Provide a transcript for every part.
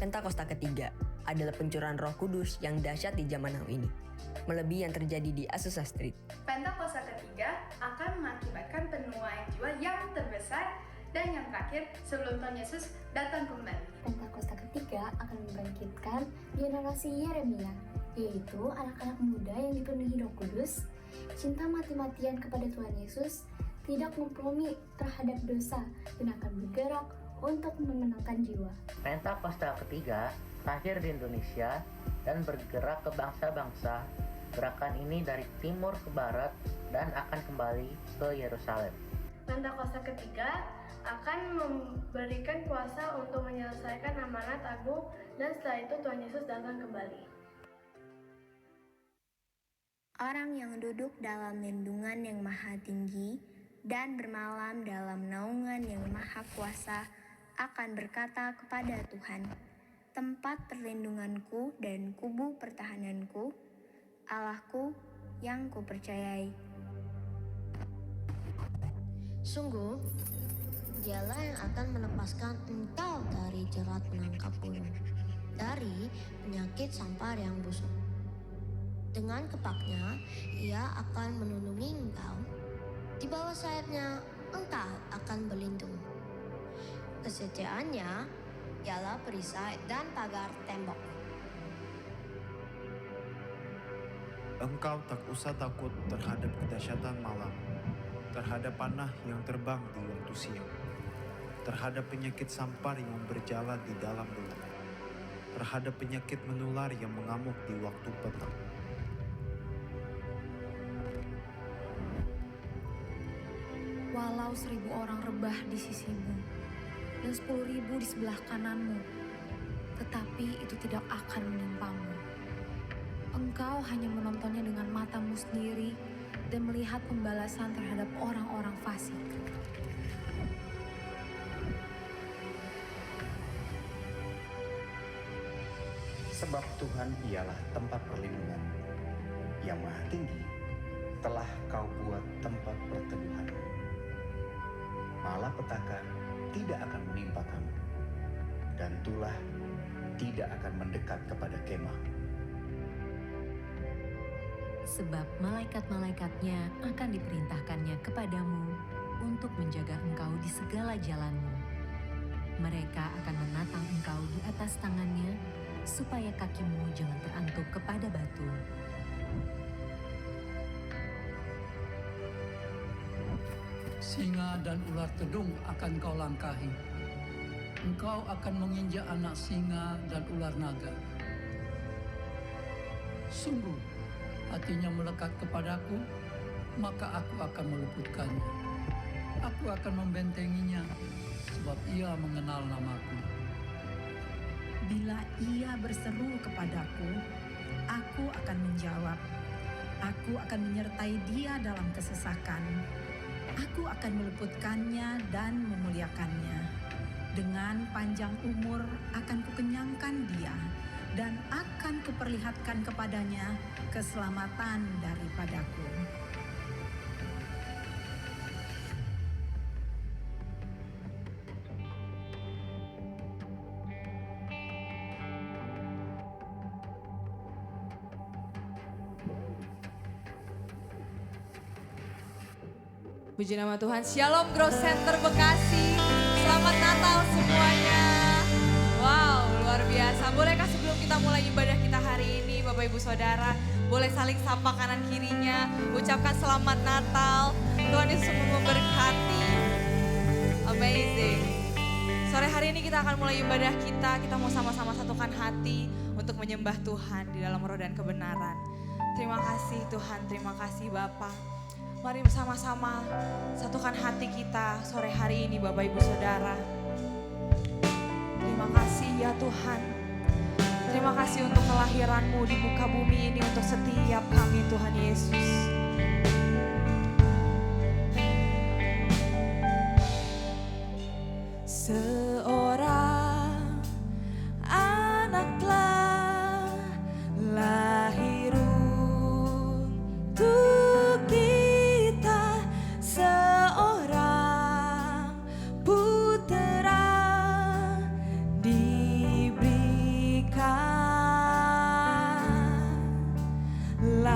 Pentakosta ketiga adalah pencurahan Roh Kudus yang dahsyat di zaman now ini, melebihi yang terjadi di Azusa Street. Pentakosta ketiga akan mengakibatkan penuaian jiwa yang terbesar dan yang terakhir sebelum Tuhan Yesus datang kembali. Pentakosta ketiga akan membangkitkan generasi Yeremia, yaitu anak-anak muda yang dipenuhi Roh Kudus, cinta mati-matian kepada Tuhan Yesus, tidak kompromi terhadap dosa, dan akan bergerak untuk memenangkan jiwa. Pentakosta ketiga lahir di Indonesia dan bergerak ke bangsa-bangsa. Gerakan ini dari timur ke barat dan akan kembali ke Yerusalem. Pentakosta ketiga akan memberikan kuasa untuk menyelesaikan amanat agung dan setelah itu Tuhan Yesus datang kembali. Orang yang duduk dalam lindungan yang maha tinggi dan bermalam dalam naungan yang maha kuasa akan berkata kepada Tuhan, tempat perlindunganku dan kubu pertahananku, Allahku yang kupercayai. Sungguh, Dialah yang akan melepaskan engkau dari jerat penangkap burung, dari penyakit sampar yang busuk. Dengan kepaknya, Ia akan melindungi engkau. Di bawah sayapnya, engkau akan berlindung. Kesetiaannya ialah perisai dan pagar tembok. Engkau tak usah takut terhadap kedahsyatan malam, terhadap panah yang terbang di waktu siang, terhadap penyakit sampar yang berjalan di dalam gelap, terhadap penyakit menular yang mengamuk di waktu petang. Walau 1000 orang rebah di sisimu dan 10.000 di sebelah kananmu, tetapi itu tidak akan menimpamu. Engkau hanya menontonnya dengan matamu sendiri dan melihat pembalasan terhadap orang-orang fasik. Sebab Tuhan ialah tempat perlindungan yang maha tinggi, telah kau buat tempat perteduhan. Malapetaka tidak akan menimpa kamu, dan tulah tidak akan mendekat kepada kemah. Sebab malaikat-malaikatnya akan diperintahkannya kepadamu untuk menjaga engkau di segala jalanmu. Mereka akan menatang engkau di atas tangannya, supaya kakimu jangan terantuk kepada batu. Singa dan ular tedung akan kau langkahi. Engkau akan menginjak anak singa dan ular naga. Sungguh, hatinya melekat kepadaku, maka aku akan meluputkannya. Aku akan membentenginya, sebab ia mengenal namaku. Bila ia berseru kepadaku, aku akan menjawab. Aku akan menyertai dia dalam kesesakan. Aku akan meluputkannya dan memuliakannya. Dengan panjang umur akan kukenyangkan dia, dan akan kuperlihatkan kepadanya keselamatan daripadaku. Puji nama Tuhan. Shalom Growth Center Bekasi. Selamat Natal semuanya. Wow, luar biasa. Bolehkah sebelum kita mulai ibadah kita hari ini, Bapak Ibu Saudara, boleh saling sapa kanan kirinya, ucapkan selamat Natal. Tuhan Yesus memberkati. Amazing. Sore hari ini kita akan mulai ibadah kita. Kita mau sama-sama satukan hati untuk menyembah Tuhan di dalam roh dan kebenaran. Terima kasih Tuhan, terima kasih Bapa. Mari bersama-sama satukan hati kita sore hari ini Bapak Ibu Saudara. Terima kasih ya Tuhan. Terima kasih untuk kelahiran-Mu di muka bumi ini untuk setiap kami Tuhan Yesus. Seorang anak telah lahir untuk kita, seorang putera diberi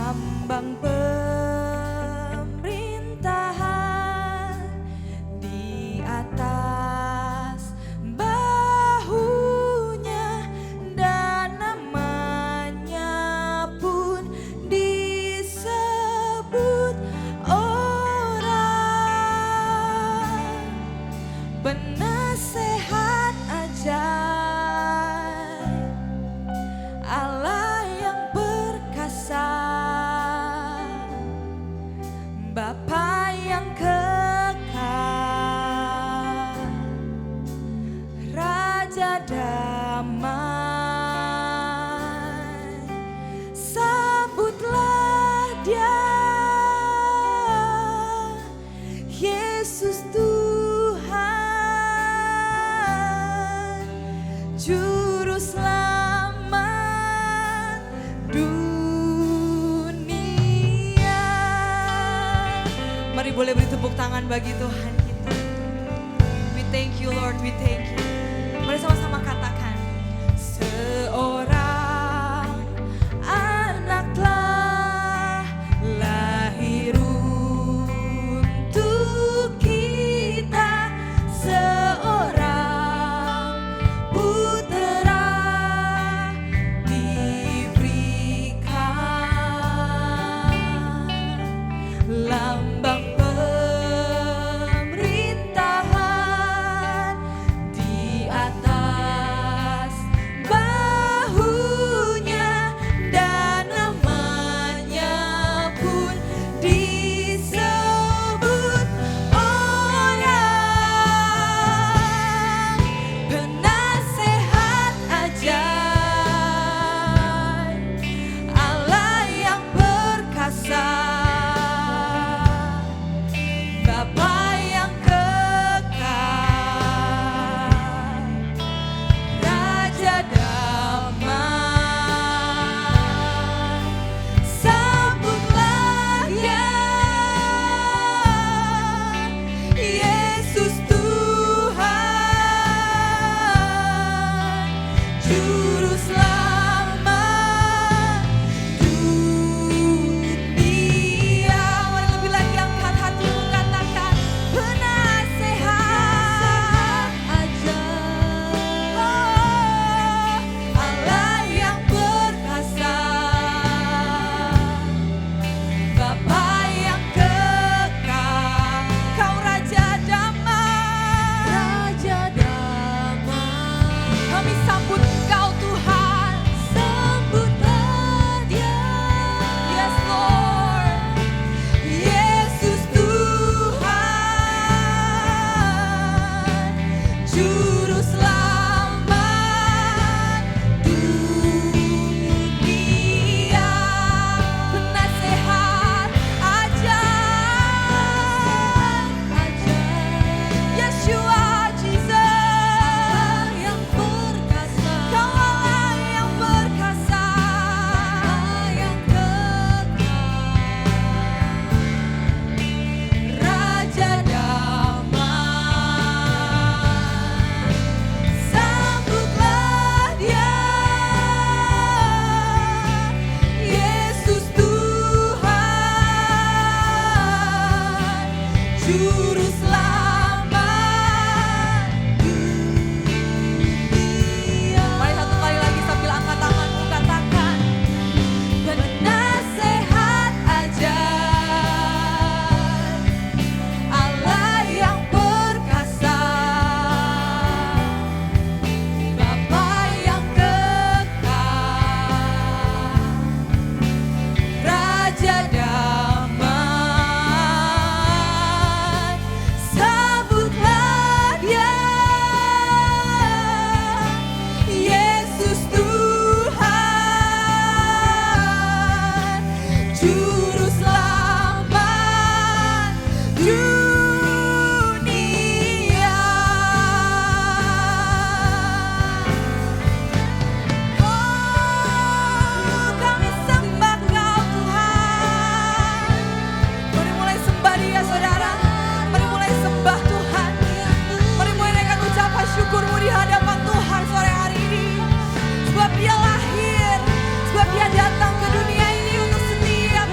lambang pemerintahan di atas bahunya, dan namanya pun disebut orang penasehat ajaib, Allah yang perkasa, Bapa yang kekal, Raja damai. Sambutlah Dia, Yesus Tuhan, Juru Selamat dunia. Mari boleh beri tepuk tangan bagi Tuhan kita. We thank you Lord, we thank you. Mari sama-sama katakan, seorang anak telah lahir untuk kita, seorang putera diberikan, lambang pemerintahan di atas bahunya, dan namanya pun disebut orang penasehat ajaib, Allah yang perkasa, Bapa yang kekal, Raja damai. Sambutlah Dia, Yesus Tuhan, Juru Selamat dunia. Mari lebih lagi angkat hatimu, katakan penasehat ajaib, Allah yang perkasa, Bapa yang kekal, Kau Raja damai, Raja damai. Kami sambut Engkau Tuhan, sambutlah Dia, yes Lord, Yesus Tuhan, Juru Selamat dunia, penasehat ajaib, Yeshua Jesus yang perkasa, Kau Allah yang perkasa, yang kekal, Raja damai. Sambutlah Dia, Yesus Tuhan, Juru Selamat dunia. Mari satu kali lagi sambil angkat tanganmu, katakan penasehat ajaib, Allah yang perkasa, Bapa yang kekal, Raja damai. Sambutlah Dia, Yesus Tuhan, Juru Selamat dunia. Oh, kami sembah Kau Tuhan. Mari mulai sembah Dia saudara, mari mulai sembah Tuhan, mari mulai naikkan ucapan syukurmu di hadapan Tuhan sore hari ini. Sebab Dia lahir, sebab Dia datang ke dunia ini untuk setiap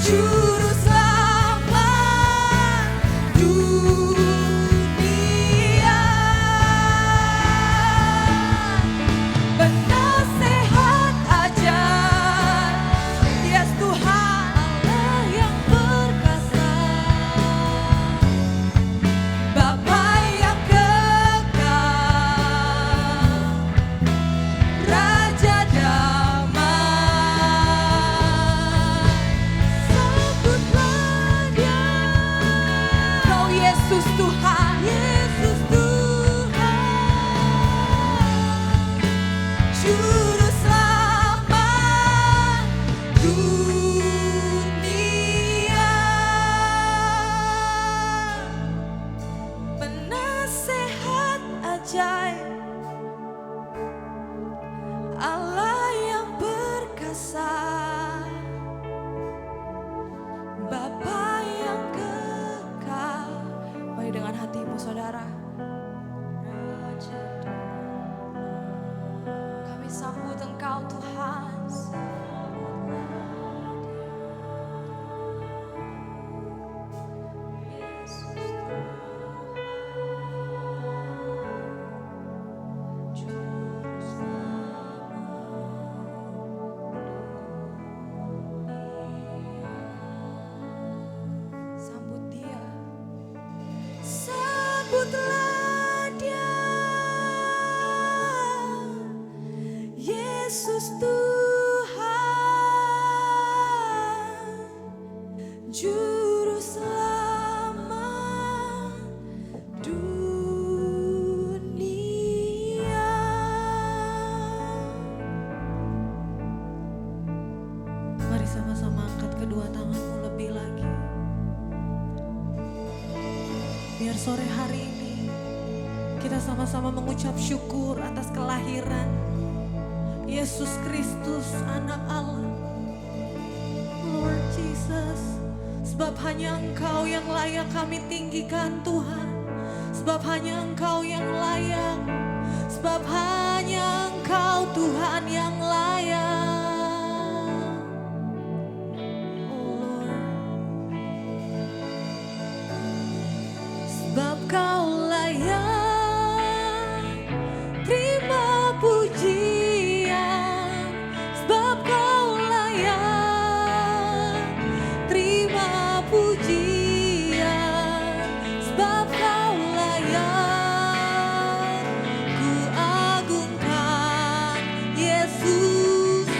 Juru selamat dunia, penasehat ajaib, Yes Tuhan Allah yang perkasa, Bapa yang kekal, Raja damai. Sebutlah Dia, Kau Yesus Tuhan, Yesus Tuhan, Juru selamat dunia, penasehat ajaib, Allah yang perkasa, Bapa yang kekal. Mari dengan hatimu saudara, kami sambut Engkau Tuhan. Sambut Dia, sambutlah Dia, Yesus Tuhan, Juru selamat dunia. Mari sama-sama angkat kedua tanganmu lebih lagi. Biar sore hari ini kita sama-sama mengucap syukur atas kelahiran Yesus Kristus anak Allah. Lord Jesus, sebab hanya Engkau yang layak kami tinggikan Tuhan. Sebab hanya Engkau yang layak. Sebab hanya Engkau Tuhan yang layak. Sebab Kau layak terima pujian, sebab Kau layak terima pujian, sebab Kau layak ku agungkan Yesus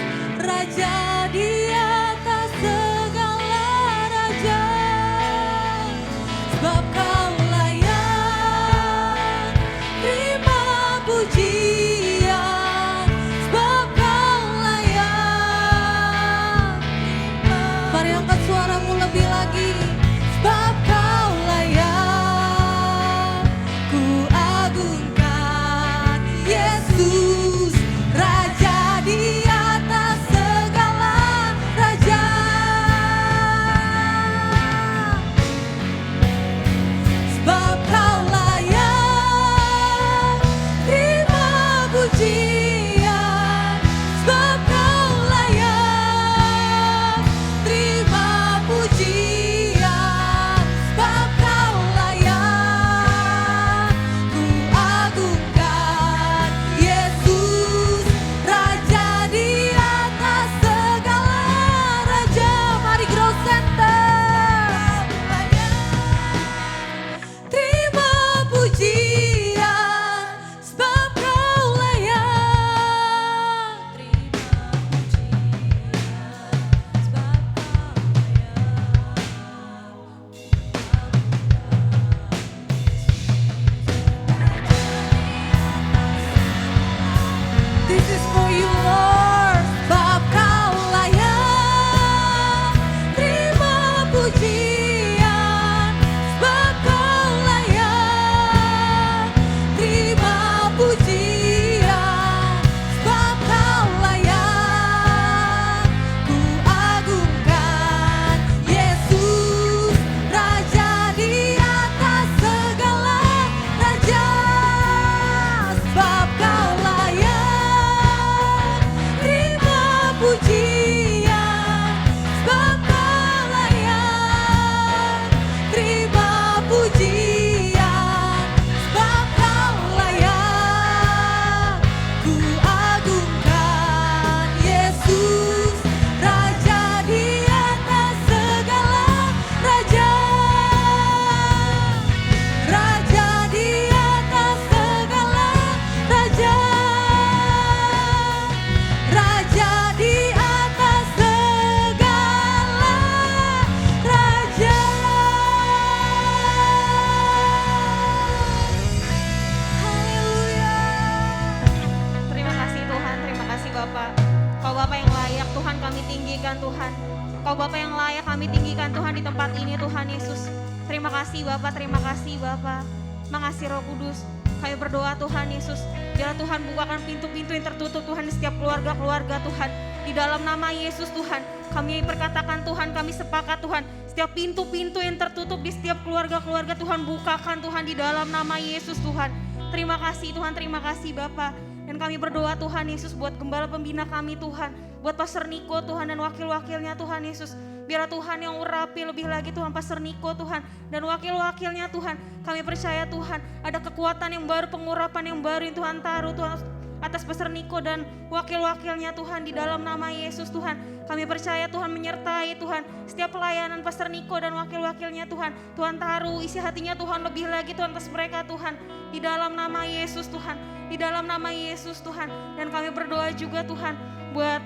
Kau Bapa yang layak kami tinggikan Tuhan di tempat ini Tuhan Yesus. Terima kasih Bapa, terima kasih Bapa. Makasih Roh Kudus. Kami berdoa Tuhan Yesus, biarlah Tuhan bukakan pintu-pintu yang tertutup Tuhan di setiap keluarga-keluarga Tuhan. Di dalam nama Yesus Tuhan, kami perkatakan Tuhan, kami sepakat Tuhan, setiap pintu-pintu yang tertutup di setiap keluarga-keluarga Tuhan bukakan Tuhan di dalam nama Yesus Tuhan. Terima kasih Tuhan, terima kasih Bapa. Dan kami berdoa Tuhan Yesus buat gembala pembina kami Tuhan, buat Pastor Niko Tuhan dan wakil-wakilnya Tuhan Yesus. Biarlah Tuhan yang urapi lebih lagi Tuhan Pastor Niko Tuhan dan wakil-wakilnya Tuhan. Kami percaya Tuhan ada kekuatan yang baru, pengurapan yang baru yang Tuhan taruh Tuhan atas Pastor Niko dan wakil-wakilnya Tuhan di dalam nama Yesus Tuhan. Kami percaya Tuhan menyertai Tuhan setiap pelayanan Pastor Niko dan wakil-wakilnya Tuhan. Tuhan taruh isi hatinya Tuhan lebih lagi Tuhan atas mereka Tuhan. Di dalam nama Yesus Tuhan. Di dalam nama Yesus Tuhan. Dan kami berdoa juga Tuhan buat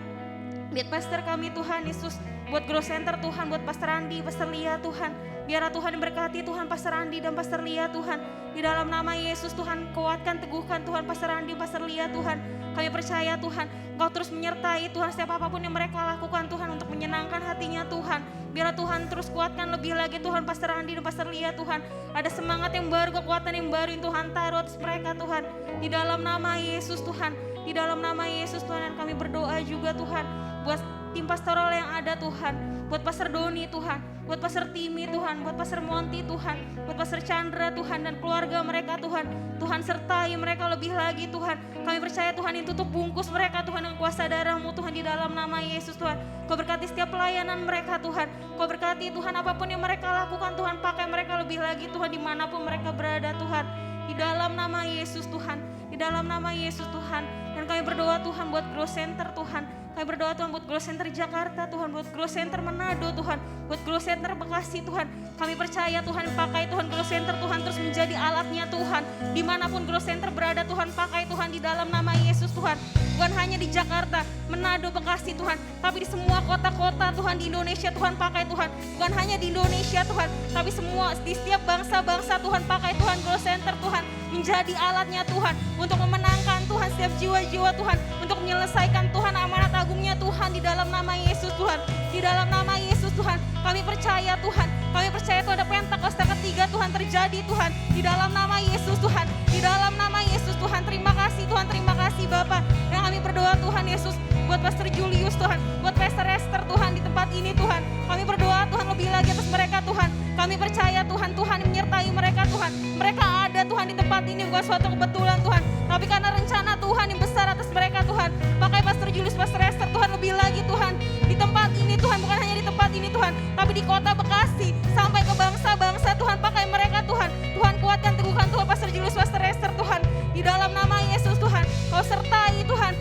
pastor kami Tuhan Yesus. Buat Grow Center Tuhan, buat Pastor Andi, Pastor Lia Tuhan. Biarlah Tuhan berkati Tuhan Pastor Andi dan Pastor Lia Tuhan. Di dalam nama Yesus Tuhan, kuatkan, teguhkan Tuhan Pastor Andi, Pastor Lia Tuhan. Kami percaya Tuhan, Engkau terus menyertai Tuhan setiap apapun yang mereka lakukan Tuhan untuk menyenangkan hatinya Tuhan. Biarlah Tuhan terus kuatkan lebih lagi Tuhan Pastor Andi dan Pastor Lia Tuhan. Ada semangat yang baru, kekuatan yang baru yang Tuhan taruh atas mereka Tuhan. Di dalam nama Yesus Tuhan, di dalam nama Yesus Tuhan. Dan kami berdoa juga Tuhan buat tim pastoral yang ada Tuhan, buat Pastor Doni Tuhan, buat Pastor Timi Tuhan, buat Pastor Monty Tuhan, buat Pastor Chandra Tuhan dan keluarga mereka Tuhan. Tuhan sertai mereka lebih lagi Tuhan. Kami percaya Tuhan yang tutup bungkus mereka Tuhan dengan kuasa darah-Mu Tuhan di dalam nama Yesus Tuhan. Kau berkati setiap pelayanan mereka Tuhan. Kau berkati Tuhan apapun yang mereka lakukan Tuhan, pakai mereka lebih lagi Tuhan dimanapun mereka berada Tuhan. Di dalam nama Yesus Tuhan, di dalam nama Yesus Tuhan. Dan kami berdoa Tuhan buat Grow Center Tuhan. Kami berdoa Tuhan buat Grow Center Jakarta Tuhan, buat Grow Center Manado Tuhan, buat Grow Center Bekasi Tuhan. Kami percaya Tuhan, pakai Tuhan Grow Center Tuhan terus menjadi alatnya Tuhan. Dimanapun Grow Center berada Tuhan, pakai Tuhan di dalam nama Yesus Tuhan. Bukan hanya di Jakarta, Manado, Bekasi Tuhan, tapi di semua kota-kota Tuhan di Indonesia Tuhan pakai Tuhan. Bukan hanya di Indonesia Tuhan, tapi semua di setiap bangsa-bangsa Tuhan pakai Tuhan Grow Center Tuhan. Menjadi alatnya Tuhan untuk memenangkan Tuhan setiap jiwa-jiwa Tuhan, untuk menyelesaikan Tuhan amanat agungnya Tuhan di dalam nama Yesus Tuhan. Di dalam nama Yesus Tuhan, kami percaya Tuhan, kami percaya Tuhan ada Pentakosta ketiga Tuhan terjadi Tuhan. Di dalam nama Yesus Tuhan, di dalam nama Yesus Tuhan. Terima kasih Tuhan, terima kasih Bapa. Dan kami berdoa Tuhan Yesus buat Pastor Julius Tuhan, buat Pastor Esther Tuhan di tempat ini Tuhan. Kami berdoa Tuhan lebih lagi atas mereka Tuhan. Kami percaya Tuhan, Tuhan menyertai mereka Tuhan. Mereka ada Tuhan di tempat ini bukan suatu kebetulan Tuhan, tapi karena rencana Tuhan yang besar atas mereka Tuhan. Pakai Pastor Julius, Pastor Esther Tuhan lebih lagi Tuhan di tempat ini Tuhan, bukan hanya di tempat ini Tuhan, tapi di kota Bekasi sampai ke bangsa-bangsa Tuhan. Pakai mereka Tuhan. Tuhan kuatkan, teguhkan Tuhan Pastor Julius, Pastor Esther Tuhan. Di dalam nama Yesus Tuhan, Kau sertai Tuhan.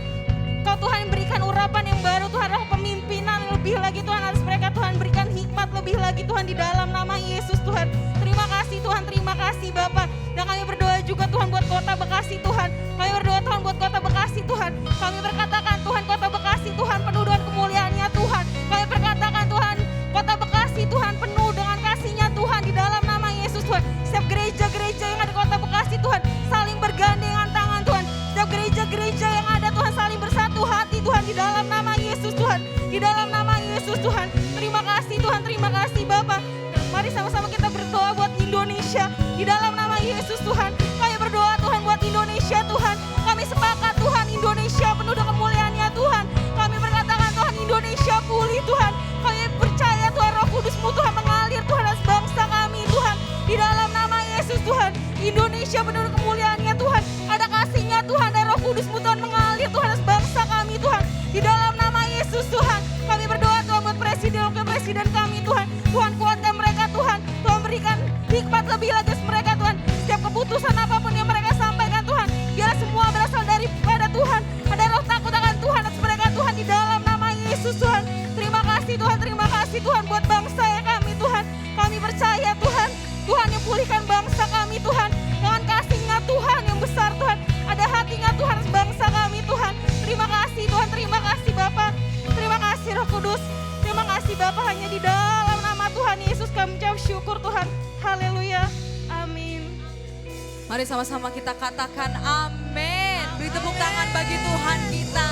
Kau Tuhan berikan urapan yang baru Tuhan, roh pemimpinan lebih lagi Tuhan atas mereka Tuhan, berikan hikmat lebih lagi Tuhan di dalam nama Yesus Tuhan. Terima kasih Tuhan, terima kasih Bapa. Dan kami berdoa juga Tuhan buat kota Bekasi Tuhan. Kami berdoa Tuhan buat kota Bekasi Tuhan. Kami berkatakan Tuhan kota Bekasi Tuhan penuh dengan kemuliaannya Tuhan. Kami berkatakan Tuhan kota Bekasi Tuhan penuh dengan kasih-Nya Tuhan di dalam nama Yesus Tuhan. Setiap gereja-gereja yang ada di kota Bekasi Tuhan saling bergandengan tangan Tuhan. Setiap gereja-gereja yang ada Tuhan saling bersatu hati Tuhan di dalam nama Yesus Tuhan. Di dalam nama Yesus Tuhan. Terima kasih Tuhan, terima kasih Bapa. Mari sama-sama kita berdoa buat Indonesia di dalam nama Yesus Tuhan. Kami berdoa Tuhan buat Indonesia Tuhan. Kami sepakat Tuhan Indonesia penuh dengan kemuliaan-Nya Tuhan. Kami berkatakan Tuhan Indonesia pulih Tuhan. Kami percaya Tuhan Roh Kudus-Mu Tuhan mengalir Tuhan atas bangsa kami Tuhan. Di dalam nama Yesus Tuhan. Indonesia penuh dengan kemuliaan-Nya Tuhan. Ada kasih-Nya Tuhan dan Roh Kudus-Mu Tuhan mengalir Tuhan atas bangsa kami Tuhan. Di dalam nama Yesus Tuhan. Kami berdoa Tuhan buat presiden kami Tuhan. Tuhan kuatkan mereka Tuhan. Tuhan berikan hikmat lebih lagi mereka Tuhan. Setiap keputusan apapun yang mereka sampaikan Tuhan, biar semua berasal daripada Tuhan. Ada roh takut akan Tuhan atas mereka Tuhan di dalam nama Yesus Tuhan. Terima kasih Tuhan, terima kasih Tuhan buat bangsa yang kami Tuhan. Kami percaya Tuhan, Tuhan yang pulihkan bangsa kami Tuhan. Dengan kasih-Nya Tuhan yang besar Tuhan. Ada hati-Nya Tuhan atas bangsa kami Tuhan. Terima kasih Tuhan, terima kasih Bapa. Terima kasih Roh Kudus. Terima kasih Bapa, hanya di dalam nama Tuhan Yesus kami mengucap syukur Tuhan. Haleluya. Amin. Mari sama-sama kita katakan amin. Beri tepuk tangan bagi Tuhan kita.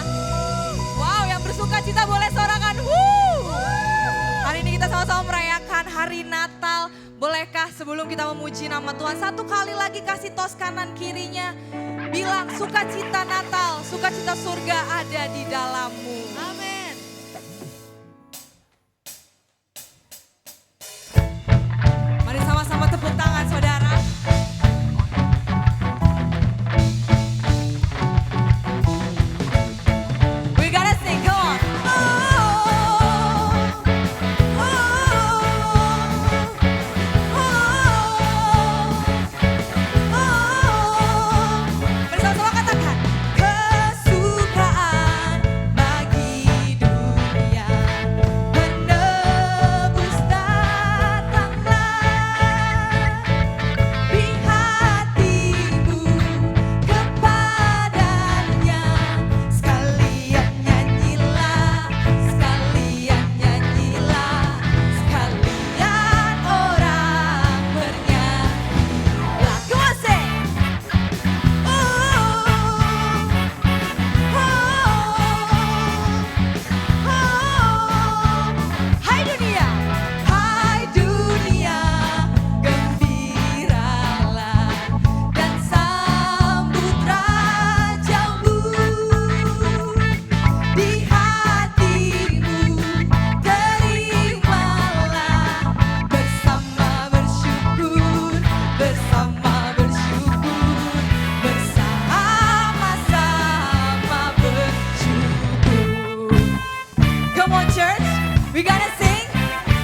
Wow, yang bersuka cita boleh sorakan. Woo! sama-sama merayakan hari Natal. Bolehkah sebelum kita memuji nama Tuhan, satu kali lagi kasih tos kanan kirinya. Bilang sukacita Natal, sukacita surga ada di dalammu. Amin. Mari sama-sama tepuk tangan saudara. We gotta sing, go on. Bersama-sama katakan, kesukaan bagi dunia menebus datanglah di hatimu kepadanya, sekalian nyanyilah, sekalian orang bernyanyi. Lagu asik. Hai dunia, gembiralah dan sambut rajamu. Di hatimu terimalah bersama bersyukur, bersama-sama bersyukur. Come on church, we gotta sing,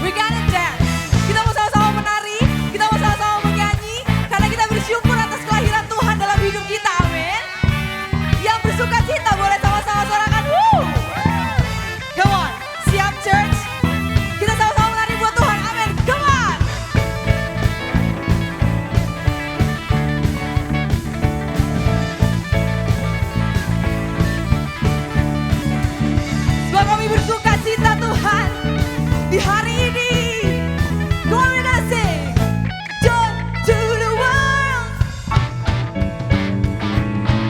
we gotta dance. Kita mau sama-sama menari, kita mau sama-sama menyanyi, karena kita bersyukur atas kelahiran Tuhan dalam hidup kita, amin. Yang bersuka cita boleh sama-sama sorakan, woo. Come on, siap church, kita sama-sama menari buat Tuhan, amin, come on. Sebab kami bersuka cita Tuhan di hari ini. Come on, we gotta sing. Joy to the world.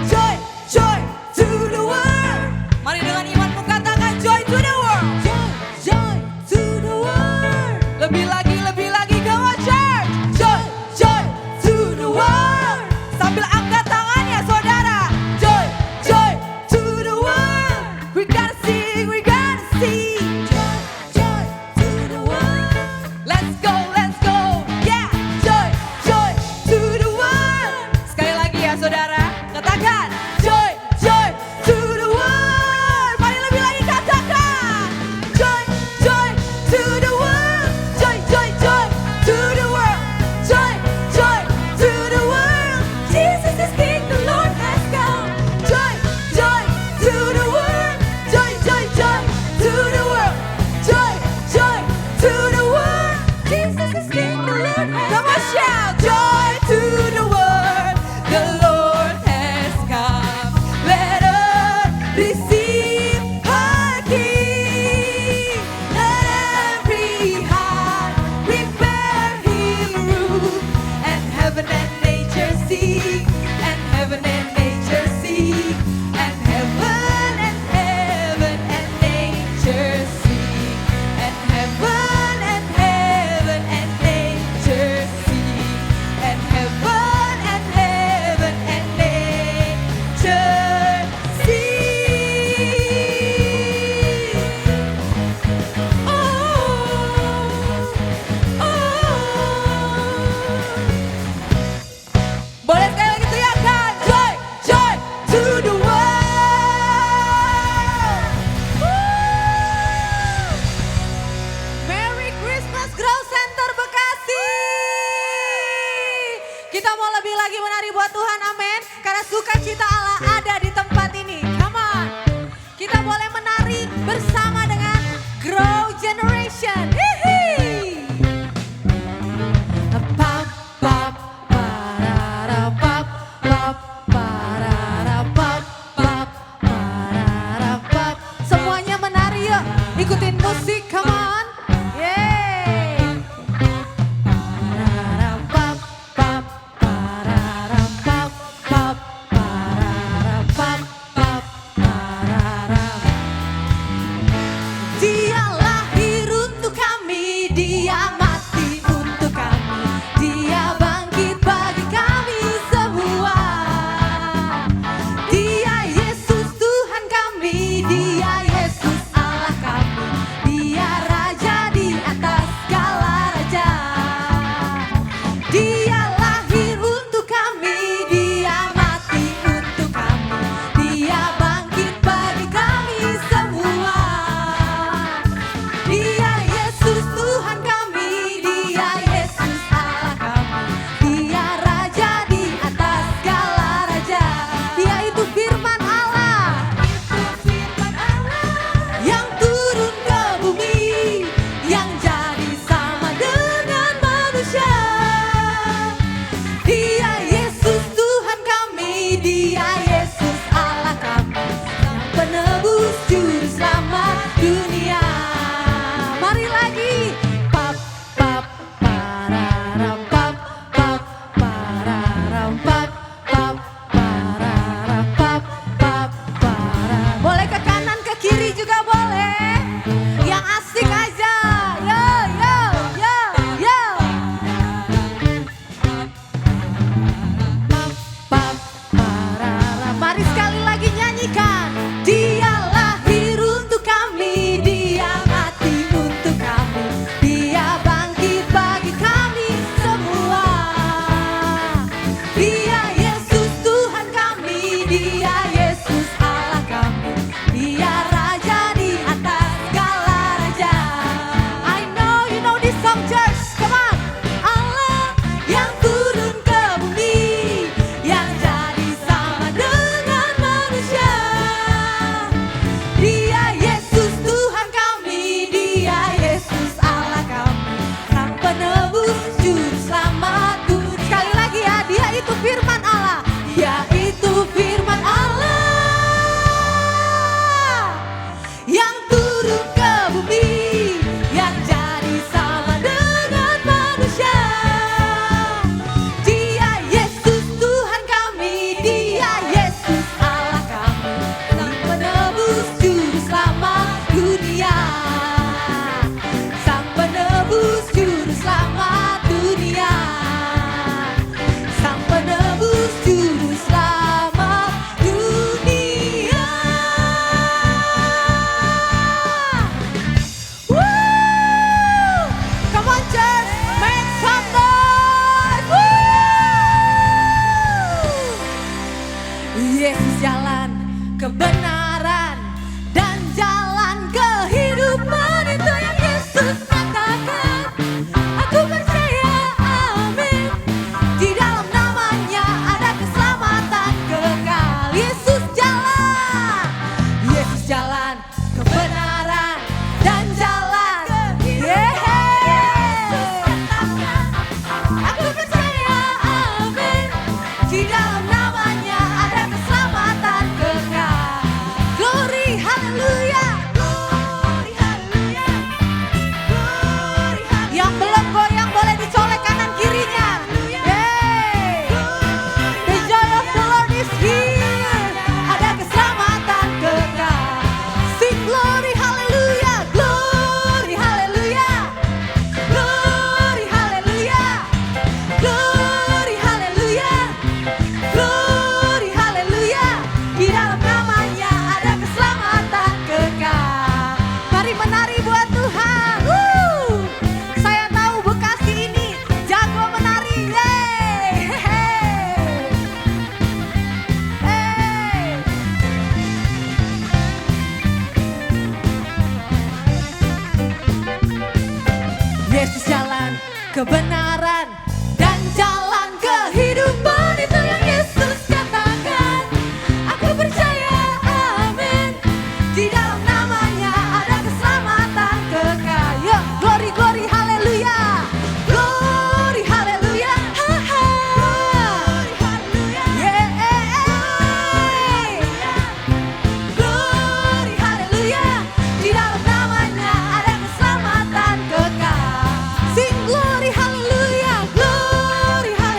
Joy, joy to the world. Mari dengan imanmu katakan joy to the world. Joy, joy to the world. Lebih lagi, come on church. Joy, joy to the world. Sambil angkat tangannya saudara. Joy, joy to the world. We gotta sing, we gotta sing. Joy, joy to the world. Let's go, yeah. Joy, joy to the world. Sekali lagi ya saudara, katakan joy, joy to the world. Mari lebih lagi katakan joy, joy to the world. Joy, joy, joy to the world. Joy, joy to the world. Jesus is King, the Lord has come. Joy, joy to the world. Joy, joy, joy to the world. Joy, joy to the world. Jesus is King, the Lord has come. Come on, shout joy to the world. The Lord has come. Let us receive our King. Let every heart prepare Him room, and heaven and nature sing, and heaven and nature sing, and heaven and nature sing, and heaven and nature sing, and heaven and nature sing. Boleh sekali lagi teriakan joy, joy to the world. Merry Christmas Growth Center Bekasi. Kita mau lebih lagi menari buat Tuhan, amin. Karena sukacita Allah ada di tempat ini. Come on. Kita boleh menari bersama dengan Grow Generation. Hihi. Pap, pap, parara, pap, pap, parara, pap, pap, parara, pap. Semuanya menari yuk, ikutin musik, come on. Yeay. Parara, pap, pap, parara, pap, pap, parara, Dia mati untuk kami, Dia bangkit bagi kami semua. Dia Yesus Tuhan kami, Dia Yesus Allah kami, Dia Raja di atas segala raja. Dia lahir untuk kami, Dia mati untuk kami, Dia bangkit bagi kami semua. Dia Yesus Tuhan kami, Dia Yesus Allah kami, Dia Raja di atas segala raja. Dia itu firman Allah, yang turun ke bumi, yang jadi sama dengan manusia. Dia Yesus Tuhan kami, Dia Yesus Allah kami, yang penebus juru selamat dunia. Mari lagi. Pap pap pararam pap pap pararam pap pap pararam pap pap pararam. Boleh ke kanan ke kiri juga boleh. Yang asik aja. Yo yo yo yo. Pap pararam. Mari sekali lagi nyanyikan. Dia lahir untuk kami, Dia mati untuk kami, Dia bangkit bagi kami semua. Dia Yesus Tuhan kami, Dia Yesus Allah kami, Dia Raja di atas segala raja. I know you know this song, church. Come on. Allah yang turun ke bumi, yang jadi sama dengan manusia. Dia Yesus Tuhan kami, Dia Yesus Allah kami, Sang penebus juru selamat dunia. Sekali lagi ya, Dia itu firman Allah, Dia itu firman Allah yang turun ke bumi, yang jadi sama dengan manusia. Dia Yesus Tuhan kami, Dia Yesus Allah kami, Sang penebus juru selamat dunia. Sang penebus juru selamat dunia. Sang penebus juru selamat dunia. Woo! Come on church, make some noise. Woo! Yesus jalan kebenaran dan jalan kehidupan, itu yang Yesus katakan. Aku percaya, amin. Di dalam namanya ada keselamatan kekal. Yesus jalan kebenaran dan jalan. Aku percaya, amin. Di dalam namanya ada keselamatan kekal. Glory, haleluya. Glory, haleluya. Glory, haleluya. Yang belum goyang boleh dicolek kanan kirinya. Yeay. The joy of the Lord is here. Ada keselamatan kekal. Sing glory, haleluya. Glory, haleluya. Glory, haleluya. Glory, haleluya. Glory, haleluya. Di dalam namanya ada keselamatan kekal. Mari menari buat Tuhan. Woo! Saya tahu Bekasi ini jago menari. Yeay. Hey. Yesus jalan kebenaran dan jalan kehidupan, itu yang Yesus katakan. Aku percaya, amin. Di dalam namanya ada keselamatan kekal. Yuk, glory, glory, haleluya. Glory, haleluya. Ha ha. Glory, haleluya. Yeay. Glory, haleluya. Di dalam namanya ada keselamatan kekal. Sing glory, haleluya. Glory, haleluya.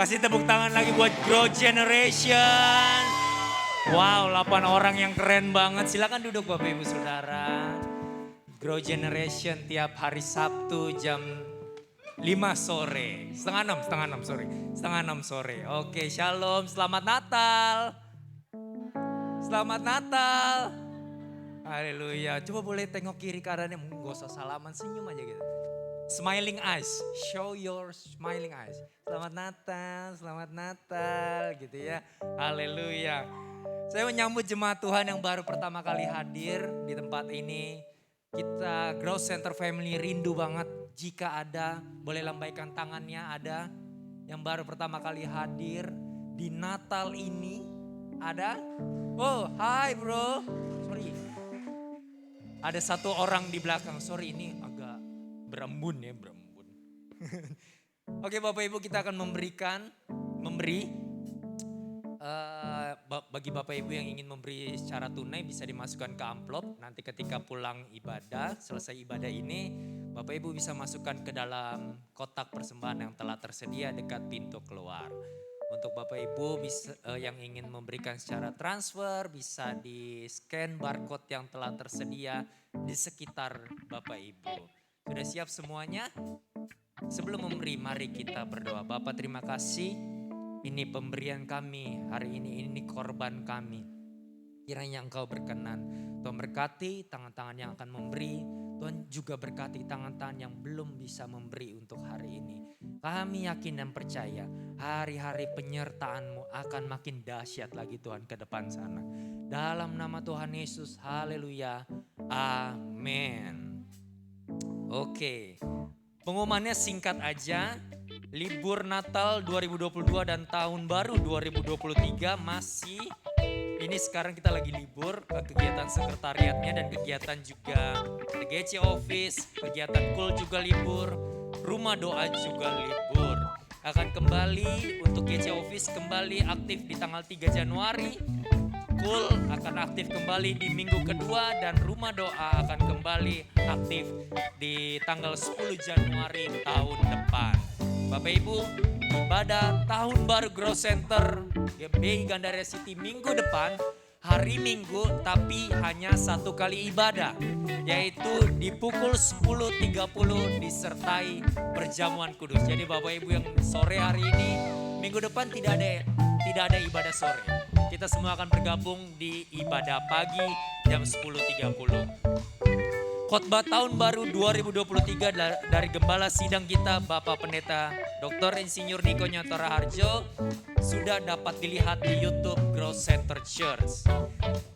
Kasih tepuk tangan lagi buat Grow Generation. Wow, 8 orang yang keren banget. Silakan duduk Bapak Ibu Saudara. Grow Generation tiap hari Sabtu jam 5 sore. Setengah 6 sore. Oke, shalom, selamat Natal. Selamat Natal. Haleluya. Coba boleh tengok kiri kanannya, gak usah salaman, senyum aja gitu. Smiling eyes, show your smiling eyes. Selamat Natal gitu ya. Haleluya. Saya menyambut jemaat Tuhan yang baru pertama kali hadir di tempat ini. Kita Growth Center Family rindu banget jika ada, boleh lambaikan tangannya, ada yang baru pertama kali hadir di Natal ini. Ada? Oh, hai bro. Sorry. Ada satu orang di belakang, sorry ini agak berembun. Oke Bapak Ibu, kita akan memberi bagi Bapak Ibu yang ingin memberi secara tunai bisa dimasukkan ke amplop. Nanti ketika pulang ibadah, selesai ibadah ini Bapak Ibu bisa masukkan ke dalam kotak persembahan yang telah tersedia dekat pintu keluar. Untuk Bapak Ibu yang ingin memberikan secara transfer bisa di scan barcode yang telah tersedia di sekitar Bapak Ibu. Sudah siap semuanya? Sebelum memberi, mari kita berdoa. Bapak terima kasih, ini pemberian kami hari ini korban kami. Kiranya Engkau berkenan. Tuhan berkati tangan-tangan yang akan memberi. Tuhan juga berkati tangan-tangan yang belum bisa memberi untuk hari ini. Kami yakin dan percaya hari-hari penyertaan-Mu akan makin dahsyat lagi Tuhan ke depan sana. Dalam nama Tuhan Yesus, haleluya, amin. Oke, pengumumannya singkat aja. Libur Natal 2022 dan Tahun Baru 2023 masih, ini sekarang kita lagi libur, kegiatan sekretariatnya dan kegiatan juga GC Office, kegiatan Kul juga libur, Rumah Doa juga libur. Akan kembali untuk GC Office kembali aktif di tanggal 3 Januari. Kul akan aktif kembali di minggu kedua dan Rumah Doa akan kembali aktif di tanggal 10 Januari tahun depan. Bapak Ibu, ibadah Tahun Baru Growth Center GBI Gandaria City minggu depan, hari Minggu tapi hanya 1 kali ibadah, yaitu di pukul 10.30 disertai perjamuan kudus. Jadi Bapak Ibu yang sore hari ini, minggu depan tidak ada ibadah sore. Kita semua akan bergabung di ibadah pagi jam 10.30. Khotbah Tahun Baru 2023 dari Gembala Sidang kita Bapak Pendeta Dr. Insinyur Niko Nyantara Harjo sudah dapat dilihat di YouTube Growth Center Church.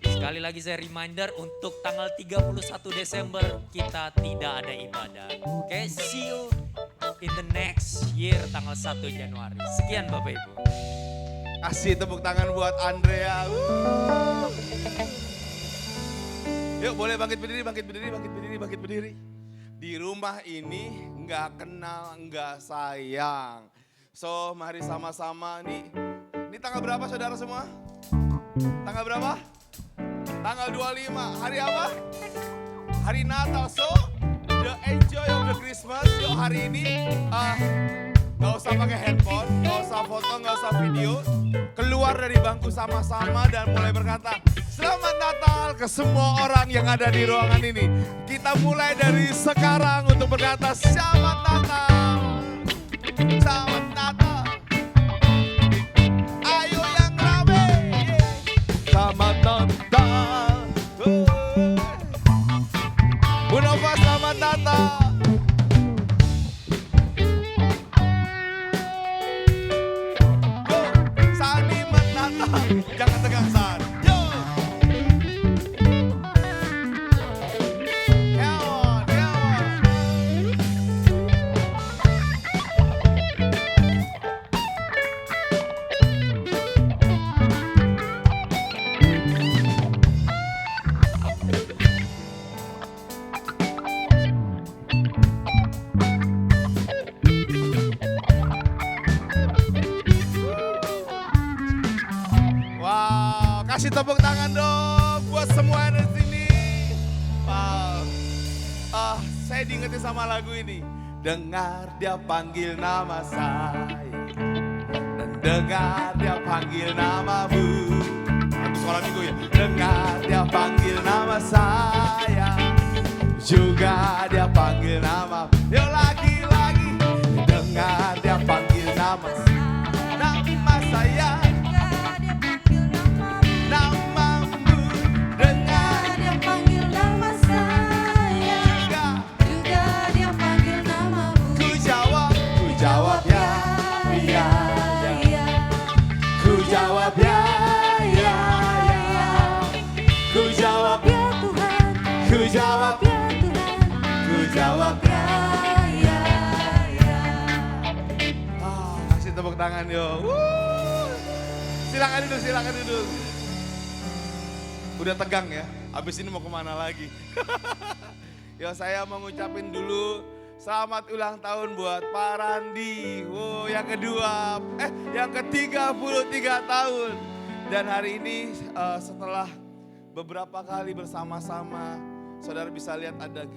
Sekali lagi saya reminder untuk tanggal 31 Desember kita tidak ada ibadah. Oke, see you in the next year tanggal 1 Januari. Sekian Bapak Ibu. Kasih tepuk tangan buat Andrea. Yuk boleh bangkit berdiri. Di rumah ini nggak kenal, nggak sayang. So mari sama-sama nih. Ini tanggal berapa saudara semua? Tanggal berapa? Tanggal 25. Hari apa? Hari Natal. So the enjoy of the Christmas. Yuk hari ini nggak usah pakai handphone, nggak usah foto, nggak usah video. Keluar dari bangku sama-sama dan mulai berkata, Selamat Natal ke semua orang yang ada di ruangan ini. Kita mulai dari sekarang untuk berkata Selamat Natal. Selamat Natal. Ayo yang rame. Selamat Natal. Bu Nova, selamat Natal. Jangan tegang San. Yo. Kasih tepuk tangan dong buat semua yang ada di sini. Wow. Saya diingetin sama lagu ini. Dengar dia panggil nama saya dan dengar dia panggil namamu. Itu sekolah minggu ya. Dengar dia panggil nama saya, juga dia panggil nama. Yuk lagi-lagi, dengar dia panggil nama saya. Namamu, dengar Dia panggil nama saya, juga dia panggil namamu. ku jawab ya, ya, ya. Ku jawab ya, ya, ya. Ku jawab Ya Tuhan, ku jawab ya Tuhan, ku jawab ya, ya, ya. Kasih tepuk tangan yo. Silakan duduk, silakan duduk. Udah tegang ya, habis ini mau kemana lagi? Yo saya mau ngucapin dulu selamat ulang tahun buat Pak Randi. Wow, yang kedua, yang ke-33 tahun. Dan hari ini setelah beberapa kali bersama-sama, saudara bisa lihat ada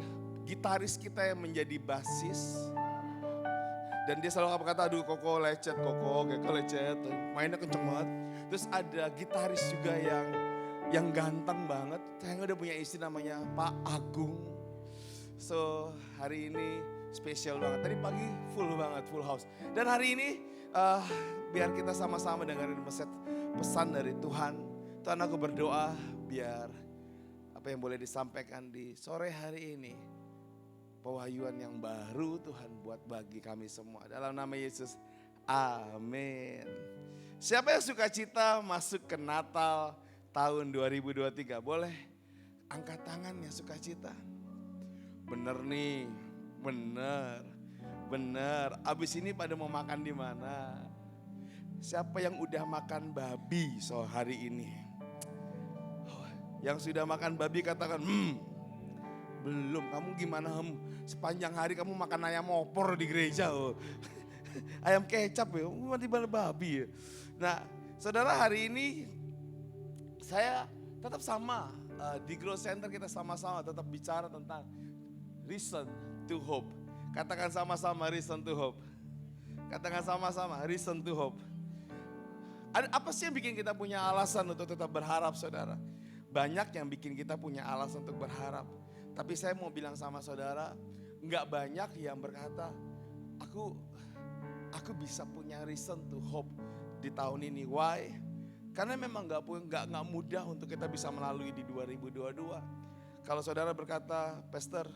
gitaris kita yang menjadi basis. Dan dia selalu berkata, aduh Koko lecet, Koko lecet, mainnya kenceng banget. Terus ada gitaris juga yang ganteng banget, saya udah punya istri namanya Pak Agung. So hari ini spesial banget, tadi pagi full banget, full house. Dan hari ini biar kita sama-sama dengerin pesan dari Tuhan. Tuhan aku berdoa biar apa yang boleh disampaikan di sore hari ini, pewahyuan yang baru Tuhan buat bagi kami semua. Dalam nama Yesus, amin. Siapa yang suka cita masuk ke Natal tahun 2023? Boleh angkat tangannya suka cita. Bener nih, bener. Abis ini pada mau makan di mana? Siapa yang udah makan babi hari ini? Yang sudah makan babi katakan, belum. Kamu gimana? Sepanjang hari kamu makan ayam opor di gereja. Ayam kecap ya, mati babi ya. Nah, saudara hari ini saya tetap sama di Grow Center kita sama-sama tetap bicara tentang reason to hope. Katakan sama-sama reason to hope. Katakan sama-sama reason to hope. Apa sih yang bikin kita punya alasan untuk tetap berharap, saudara? Banyak yang bikin kita punya alasan untuk berharap. Tapi saya mau bilang sama saudara, nggak banyak yang berkata, aku bisa punya reason to hope di tahun ini. Why? Karena memang nggak mudah untuk kita bisa melalui di 2022. Kalau saudara berkata, Pastor,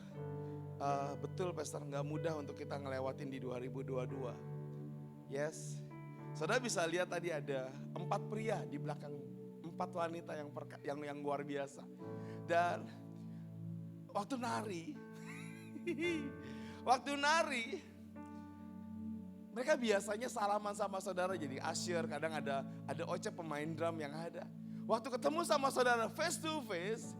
betul Pastor, nggak mudah untuk kita ngelewatin di 2022. Yes, saudara bisa lihat tadi ada 4 pria di belakang 4 wanita yang luar biasa. Dan waktu nari, mereka biasanya salaman sama saudara jadi usher, kadang ada Oce pemain drum yang ada. Waktu ketemu sama saudara face to face,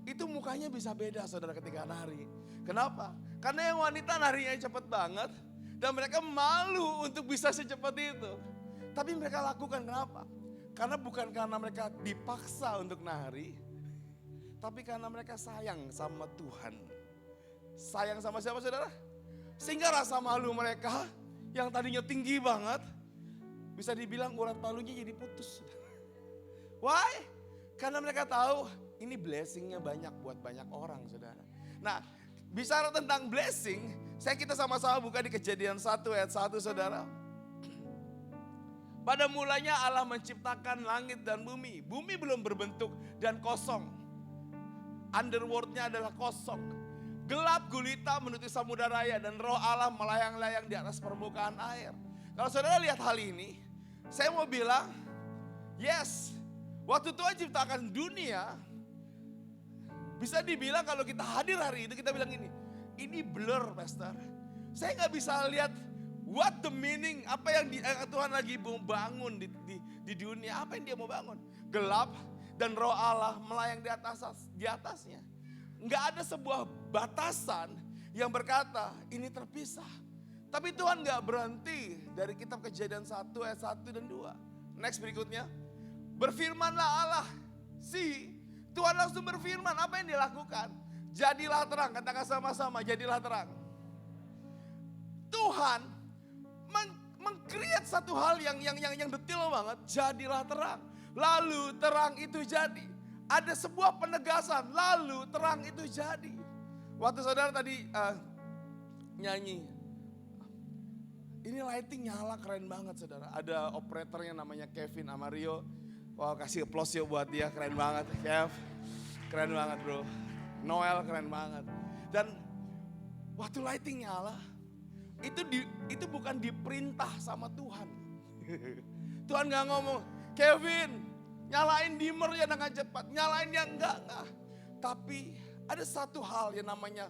itu mukanya bisa beda saudara ketika nari. Kenapa? Karena yang wanita narinya cepet banget dan mereka malu untuk bisa secepat itu. Tapi mereka lakukan kenapa? Karena bukan karena mereka dipaksa untuk nari, tapi karena mereka sayang sama Tuhan. Sayang sama siapa saudara? Sehingga rasa malu mereka yang tadinya tinggi banget, bisa dibilang urat palunya jadi putus. Why? Karena mereka tahu ini blessingnya banyak buat banyak orang saudara. Nah, bicara tentang blessing, kita sama-sama buka di Kejadian 1 ayat 1 saudara. Pada mulanya Allah menciptakan langit dan bumi. Bumi belum berbentuk dan kosong. Underworldnya adalah kosong. Gelap gulita menutupi samudera raya dan roh Allah melayang-layang di atas permukaan air. Kalau saudara lihat hal ini, saya mau bilang, yes, waktu Tuhan ciptakan dunia, bisa dibilang kalau kita hadir hari itu kita bilang ini blur Pastor. Saya gak bisa lihat what the meaning, apa yang Tuhan lagi mau bangun di dunia, apa yang dia mau bangun. Gelap dan roh Allah melayang di atasnya. Nggak ada sebuah batasan yang berkata ini terpisah. Tapi Tuhan nggak berhenti dari kitab Kejadian 1 ayat 1 dan 2. Next berikutnya. Berfirmanlah Allah. Tuhan langsung berfirman, apa yang dilakukan? Jadilah terang, katakan sama-sama, jadilah terang. Tuhan meng-create satu hal yang detail banget. Jadilah terang. Lalu terang itu jadi. Ada sebuah penegasan, lalu terang itu jadi. Waktu saudara tadi nyanyi, ini lighting nyala keren banget saudara. Ada operatornya namanya Kevin Amario. Wow, kasih applause ya buat dia, keren banget Kev. Keren banget bro. Noel keren banget. Dan waktu lighting nyala, itu bukan diperintah sama Tuhan. Tuhan gak ngomong, Kevin nyalain dimmer ya dengan cepat, nyalain yang enggak. Tapi ada satu hal yang namanya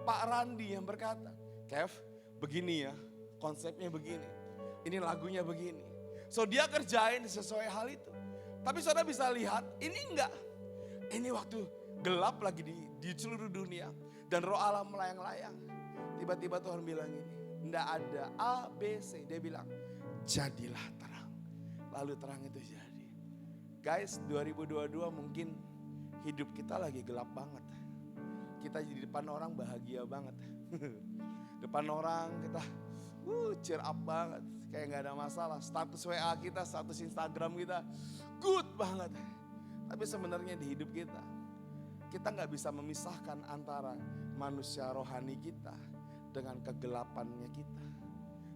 Pak Randi yang berkata, Kev begini ya, konsepnya begini, ini lagunya begini. So dia kerjain sesuai hal itu. Tapi saudara bisa lihat, ini enggak. Ini waktu gelap lagi di seluruh dunia. Dan roh Allah melayang-layang. Tiba-tiba Tuhan bilang ini, enggak ada A, B, C. Dia bilang, jadilah terang. Lalu terang itu jadi. Guys, 2022 mungkin hidup kita lagi gelap banget. Kita di depan orang bahagia banget. Depan orang kita cheer up banget. Kayak gak ada masalah. Status WA kita, status Instagram kita good banget. Tapi sebenarnya di hidup kita gak bisa memisahkan antara manusia rohani kita dengan kegelapannya kita.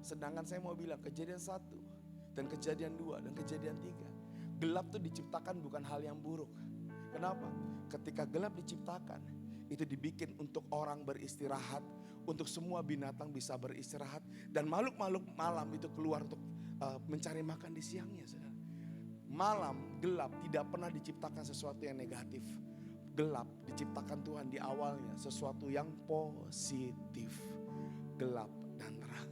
Sedangkan saya mau bilang kejadian 1 dan kejadian 2 dan kejadian 3. Gelap itu diciptakan bukan hal yang buruk. Kenapa? Ketika gelap diciptakan, itu dibikin untuk orang beristirahat, untuk semua binatang bisa beristirahat, dan makhluk-makhluk malam itu keluar untuk mencari makan di siangnya. Saudara. Malam, gelap tidak pernah diciptakan sesuatu yang negatif. Gelap diciptakan Tuhan di awalnya sesuatu yang positif. Gelap dan terang.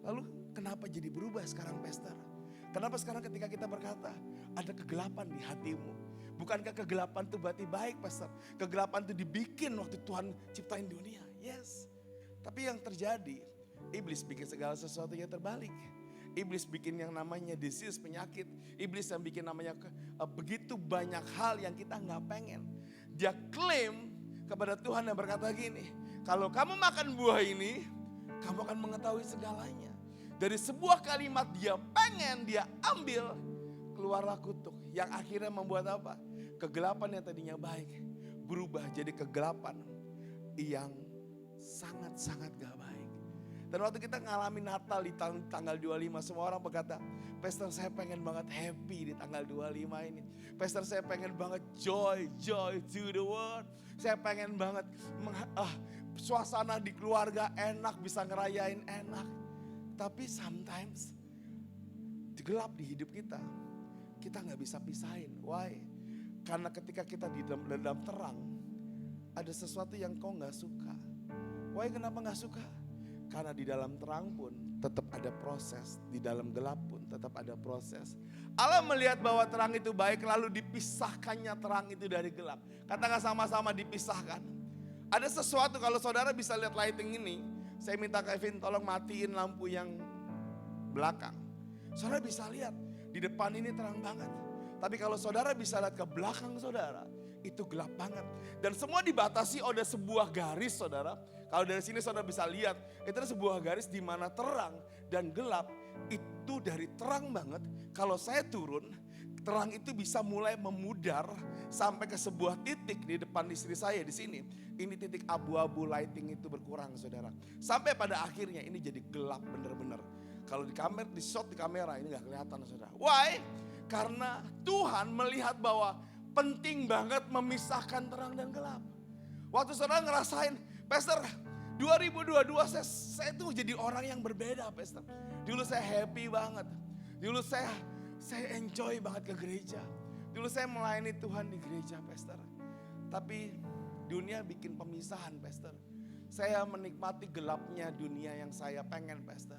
Lalu kenapa jadi berubah sekarang Pastor? Kenapa sekarang ketika kita berkata, ada kegelapan di hatimu. Bukankah kegelapan itu berarti baik Pastor? Kegelapan itu dibikin waktu Tuhan ciptain dunia. Yes. Tapi yang terjadi, iblis bikin segala sesuatunya terbalik. Iblis bikin yang namanya disease, penyakit. Iblis yang bikin namanya begitu banyak hal yang kita gak pengen. Dia klaim kepada Tuhan yang berkata gini, kalau kamu makan buah ini, kamu akan mengetahui segalanya. Dari sebuah kalimat dia pengen, dia ambil, keluarlah kutuk. Yang akhirnya membuat apa? Kegelapan yang tadinya baik, berubah jadi kegelapan yang sangat-sangat gak baik. Dan waktu kita ngalamin Natal di tanggal 25, semua orang berkata, Pastor saya pengen banget happy di tanggal 25 ini. Pastor saya pengen banget joy to the world. Saya pengen banget suasana di keluarga enak, bisa ngerayain enak. Tapi sometimes gelap di hidup kita gak bisa pisahin. Why? Karena ketika kita di dalam terang, ada sesuatu yang kau gak suka. Why? Kenapa gak suka? Karena di dalam terang pun tetap ada proses, di dalam gelap pun tetap ada proses. Allah melihat bahwa terang itu baik, lalu dipisahkannya terang itu dari gelap. Katakan sama-sama dipisahkan. Ada sesuatu, kalau saudara bisa lihat lighting ini, saya minta Kevin tolong matiin lampu yang belakang. Saudara bisa lihat, di depan ini terang banget. Tapi kalau saudara bisa lihat ke belakang saudara, itu gelap banget. Dan semua dibatasi oleh sebuah garis saudara. Kalau dari sini saudara bisa lihat, itu ada sebuah garis di mana terang dan gelap itu dari terang banget. Kalau saya turun, terang itu bisa mulai memudar sampai ke sebuah titik di depan istri saya di sini. Ini titik abu-abu lighting itu berkurang saudara. Sampai pada akhirnya ini jadi gelap bener-bener. Kalau di kamera, di shot di kamera ini gak kelihatan saudara. Why? Karena Tuhan melihat bahwa penting banget memisahkan terang dan gelap. Waktu saudara ngerasain, Pastor 2022 saya tuh jadi orang yang berbeda Pastor. Dulu saya happy banget. Dulu saya enjoy banget ke gereja. Dulu saya melayani Tuhan di gereja Pastor. Tapi dunia bikin pemisahan Pastor. Saya menikmati gelapnya dunia yang saya pengen Pastor.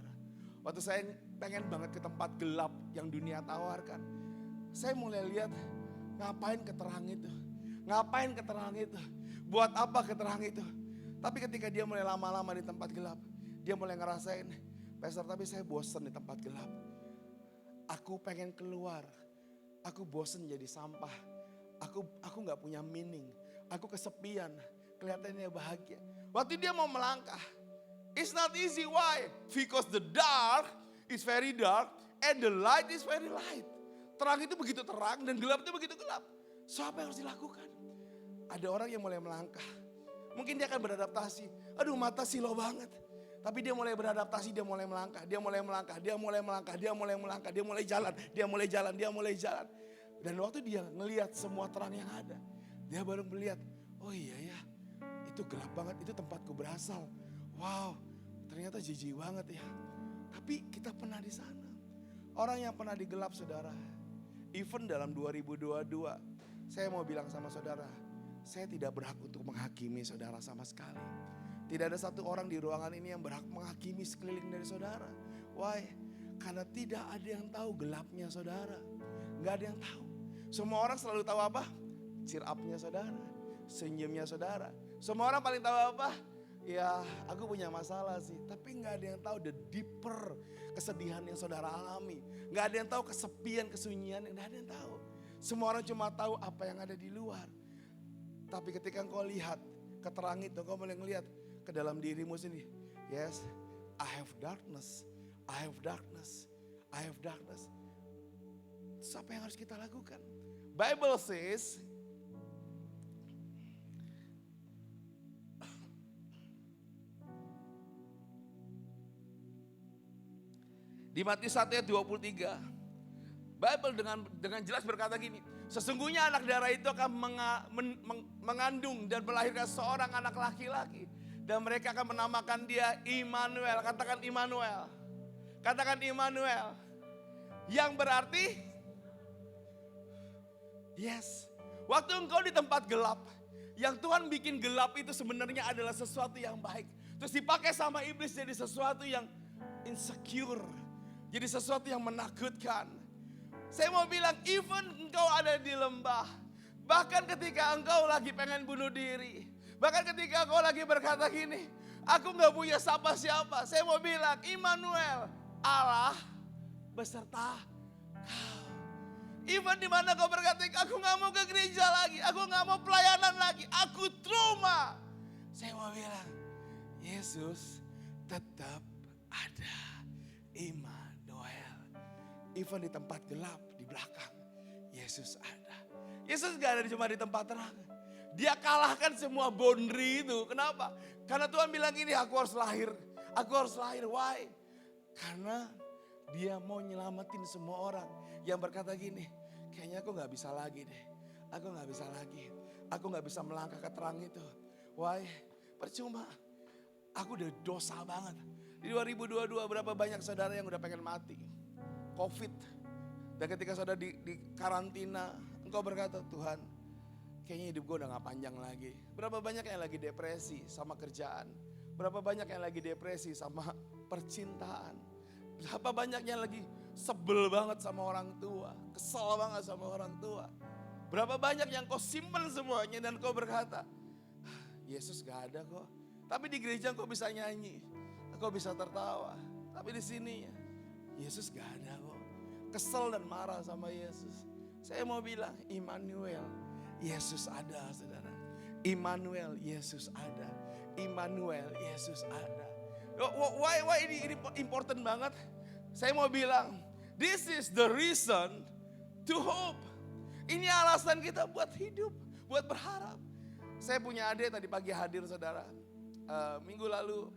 Waktu saya pengen banget ke tempat gelap yang dunia tawarkan. Saya mulai lihat ngapain keterang itu. Ngapain keterang itu. Buat apa keterang itu. Tapi ketika dia mulai lama-lama di tempat gelap. Dia mulai ngerasain. Pastor tapi saya bosan di tempat gelap. Aku pengen keluar. Aku bosan jadi sampah. Aku gak punya meaning. Aku kesepian. Kelihatannya bahagia. Waktu dia mau melangkah. It's not easy. Why? Because the dark is very dark and the light is very light. Terang itu begitu terang dan gelap itu begitu gelap. So apa yang harus dilakukan? Ada orang yang mulai melangkah. Mungkin dia akan beradaptasi. Aduh mata silau banget. Tapi dia mulai beradaptasi, dia mulai melangkah, dia mulai melangkah, dia mulai melangkah, dia mulai melangkah, dia mulai jalan, dia mulai jalan, dia mulai jalan. Dan waktu dia ngelihat semua terang yang ada, dia baru melihat, oh iya ya, itu gelap banget, itu tempatku berasal. Wow, ternyata jijik banget ya. Tapi kita pernah di sana. Orang yang pernah di gelap saudara, even dalam 2022, saya mau bilang sama saudara, saya tidak berhak untuk menghakimi saudara sama sekali. Tidak ada satu orang di ruangan ini yang berhak menghakimi sekeliling dari saudara. Why? Karena tidak ada yang tahu gelapnya saudara. Gak ada yang tahu. Semua orang selalu tahu apa? Cheer up-nya saudara, senyumnya saudara. Semua orang paling tahu apa? Ya aku punya masalah sih. Tapi gak ada yang tahu the deeper kesedihan yang saudara alami. Gak ada yang tahu kesepian, kesunyian, gak ada yang tahu. Semua orang cuma tahu apa yang ada di luar. Tapi ketika engkau lihat ke terang itu, engkau mulai ngelihat ke dalam dirimu sendiri. Yes, I have darkness, I have darkness, I have darkness. Terus apa yang harus kita lakukan? Bible says, di Matius 1 ayat 23, Bible dengan jelas berkata gini, sesungguhnya anak darah itu akan mengandung dan melahirkan seorang anak laki-laki. Dan mereka akan menamakan dia Immanuel. Katakan Immanuel. Katakan Immanuel. Yang berarti, yes. Waktu engkau di tempat gelap, yang Tuhan bikin gelap itu sebenarnya adalah sesuatu yang baik. Terus dipakai sama iblis jadi sesuatu yang insecure. Jadi sesuatu yang menakutkan. Saya mau bilang, even engkau ada di lembah, bahkan ketika engkau lagi pengen bunuh diri, bahkan ketika engkau lagi berkata gini, aku gak punya siapa-siapa. Saya mau bilang, Immanuel, Allah beserta kau. Even di mana kau berkata, aku gak mau ke gereja lagi, aku gak mau pelayanan lagi, aku trauma. Saya mau bilang, Yesus tetap ada. Immanuel. Even di tempat gelap, di belakang, Yesus ada. Yesus gak ada cuma di tempat terang. Dia kalahkan semua boundary itu. Kenapa? Karena Tuhan bilang gini, aku harus lahir. Aku harus lahir. Why? Karena dia mau nyelamatin semua orang yang berkata gini, kayaknya aku gak bisa lagi deh. Aku gak bisa lagi. Aku gak bisa melangkah ke terang itu. Why? Percuma. Aku udah dosa banget. Di 2022 berapa banyak saudara yang udah pengen mati. Covid. Dan ketika saudara di karantina, engkau berkata, Tuhan, kayaknya hidup gue udah gak panjang lagi. Berapa banyak yang lagi depresi sama kerjaan. Berapa banyak yang lagi depresi sama percintaan. Berapa banyak yang lagi sebel banget sama orang tua. Kesel banget sama orang tua. Berapa banyak yang kau simpen semuanya dan kau berkata, Yesus gak ada kok. Tapi di gereja kau bisa nyanyi. Kau bisa tertawa. Tapi di sini Yesus gak ada kok. Kesel dan marah sama Yesus. Saya mau bilang, Immanuel. Yesus ada saudara. Immanuel, Yesus ada. Immanuel, Yesus ada. Why ini important banget? Saya mau bilang, this is the reason to hope. Ini alasan kita buat hidup, buat berharap. Saya punya adik tadi pagi hadir saudara. Minggu lalu,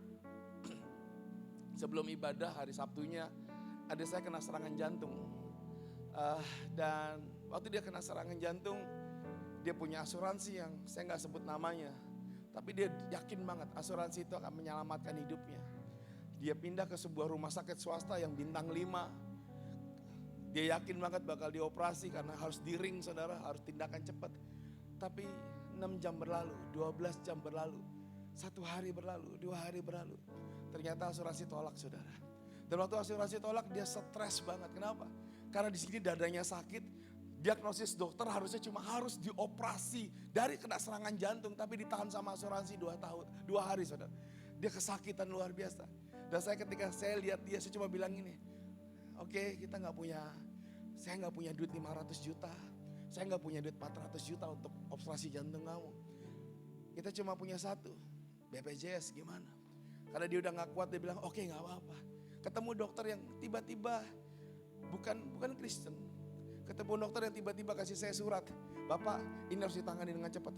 sebelum ibadah hari Sabtunya, adik saya kena serangan jantung. Dan waktu dia kena serangan jantung, dia punya asuransi yang saya nggak sebut namanya. Tapi dia yakin banget asuransi itu akan menyelamatkan hidupnya. Dia pindah ke sebuah rumah sakit swasta yang bintang 5. Dia yakin banget bakal dioperasi karena harus di-ring saudara, harus tindakan cepat. Tapi 6 jam berlalu, 12 jam berlalu, 1 hari berlalu, 2 hari berlalu. Ternyata asuransi tolak saudara. Dan waktu asuransi tolak dia stres banget. Kenapa? Karena di sini dadanya sakit. Diagnosis dokter harusnya cuma harus dioperasi dari kena serangan jantung. Tapi ditahan sama asuransi 2 hari saudara. Dia kesakitan luar biasa. Dan ketika saya lihat dia, saya cuma bilang ini. Oke, kita saya nggak punya duit 500 juta. Saya nggak punya duit 400 juta untuk operasi jantung kamu. Kita cuma punya satu, BPJS gimana? Karena dia udah nggak kuat, dia bilang oke nggak apa-apa. Ketemu dokter yang tiba-tiba bukan Kristen. Ketemu dokter yang tiba-tiba kasih saya surat. Bapak, ini harus ditangani dengan cepat.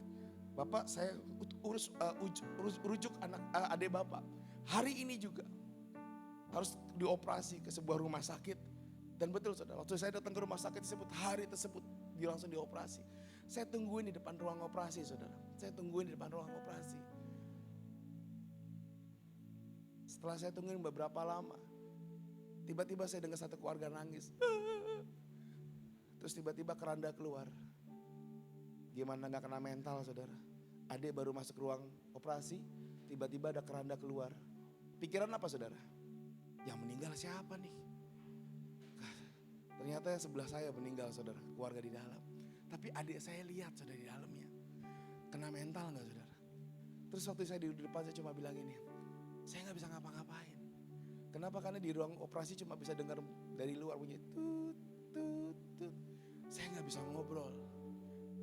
Bapak, saya rujuk adik Bapak. Hari ini juga harus dioperasi ke sebuah rumah sakit. Dan betul saudara, waktu saya datang ke rumah sakit tersebut, hari tersebut dia langsung dioperasi. Saya tungguin di depan ruang operasi saudara. Saya tungguin di depan ruang operasi. Setelah saya tungguin beberapa lama, tiba-tiba saya dengar satu keluarga nangis. Terus tiba-tiba keranda keluar. Gimana gak kena mental saudara? Adik baru masuk ruang operasi, tiba-tiba ada keranda keluar. Pikiran apa saudara? Yang meninggal siapa nih? Ternyata yang sebelah saya meninggal saudara, keluarga di dalam. Tapi adik saya lihat saudara di dalamnya. Kena mental gak saudara? Terus waktu saya di depan saya cuma bilang ini, saya gak bisa ngapa-ngapain. Kenapa? Karena di ruang operasi cuma bisa dengar dari luar bunyi tut, tut, tut. Saya gak bisa ngobrol.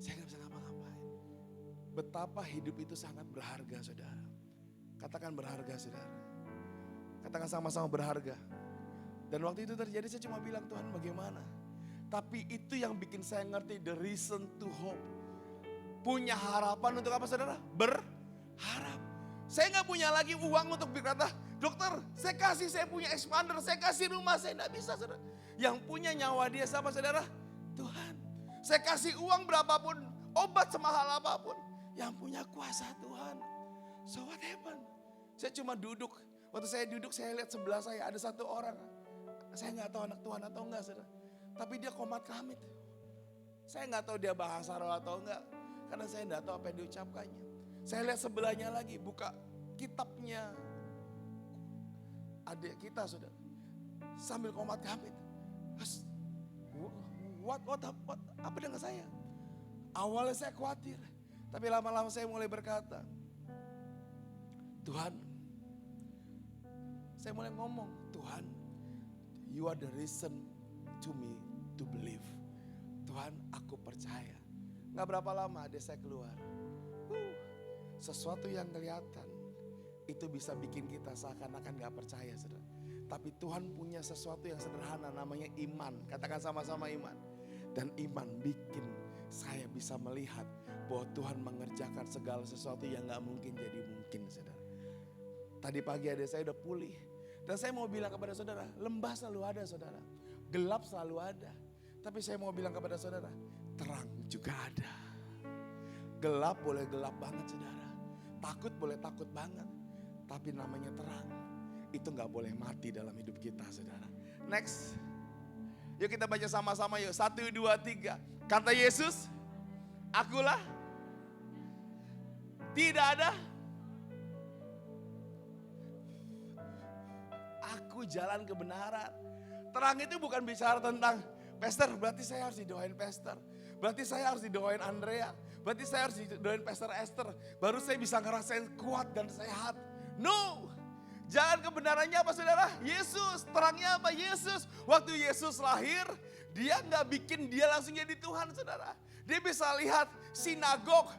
Saya gak bisa ngapa-ngapain. Betapa hidup itu sangat berharga saudara. Katakan berharga saudara. Katakan sama-sama berharga. Dan waktu itu terjadi saya cuma bilang Tuhan bagaimana. Tapi itu yang bikin saya ngerti the reason to hope. Punya harapan untuk apa saudara? Berharap. Saya gak punya lagi uang untuk berkata, dokter saya punya expander, saya kasih rumah, saya gak bisa saudara. Yang punya nyawa dia siapa saudara? Tuhan. Saya kasih uang berapapun, obat semahal apapun. Yang punya kuasa Tuhan. So what happened? Saya cuma duduk. Waktu saya duduk saya lihat sebelah saya ada satu orang. Saya gak tahu anak Tuhan atau enggak saudara. Tapi dia komat kamit. Saya gak tahu dia bahasa roh atau enggak. Karena saya gak tahu apa yang diucapkannya. Saya lihat sebelahnya lagi buka kitabnya adik kita saudara. Sambil komat kamit. Apa dengan saya? Awalnya saya khawatir. Tapi lama-lama saya mulai berkata, Tuhan, saya mulai ngomong, Tuhan, you are the reason to me to believe. Tuhan, aku percaya. Gak berapa lama adik saya keluar. Sesuatu yang kelihatan itu bisa bikin kita seakan-akan gak percaya saudara. Tapi Tuhan punya sesuatu yang sederhana namanya iman. Katakan sama-sama iman. Dan iman bikin saya bisa melihat bahwa Tuhan mengerjakan segala sesuatu yang gak mungkin jadi mungkin saudara. Tadi pagi adik saya udah pulih. Dan saya mau bilang kepada saudara, lembah selalu ada saudara. Gelap selalu ada. Tapi saya mau bilang kepada saudara, terang juga ada. Gelap boleh gelap banget saudara. Takut boleh takut banget. Tapi namanya terang, itu gak boleh mati dalam hidup kita saudara. Next. Yuk kita baca sama-sama yuk. 1, 2, 3. Kata Yesus, akulah. Tidak ada. Aku jalan kebenaran. Terang itu bukan bicara tentang pastor, berarti saya harus didoain pastor. Berarti saya harus didoain Andrea. Berarti saya harus didoain pastor Esther. Baru saya bisa ngerasain kuat dan sehat. No. Jalan kebenarannya apa saudara? Yesus. Terangnya apa? Yesus. Waktu Yesus lahir, dia gak bikin dia langsung jadi Tuhan saudara. Dia bisa lihat sinagog.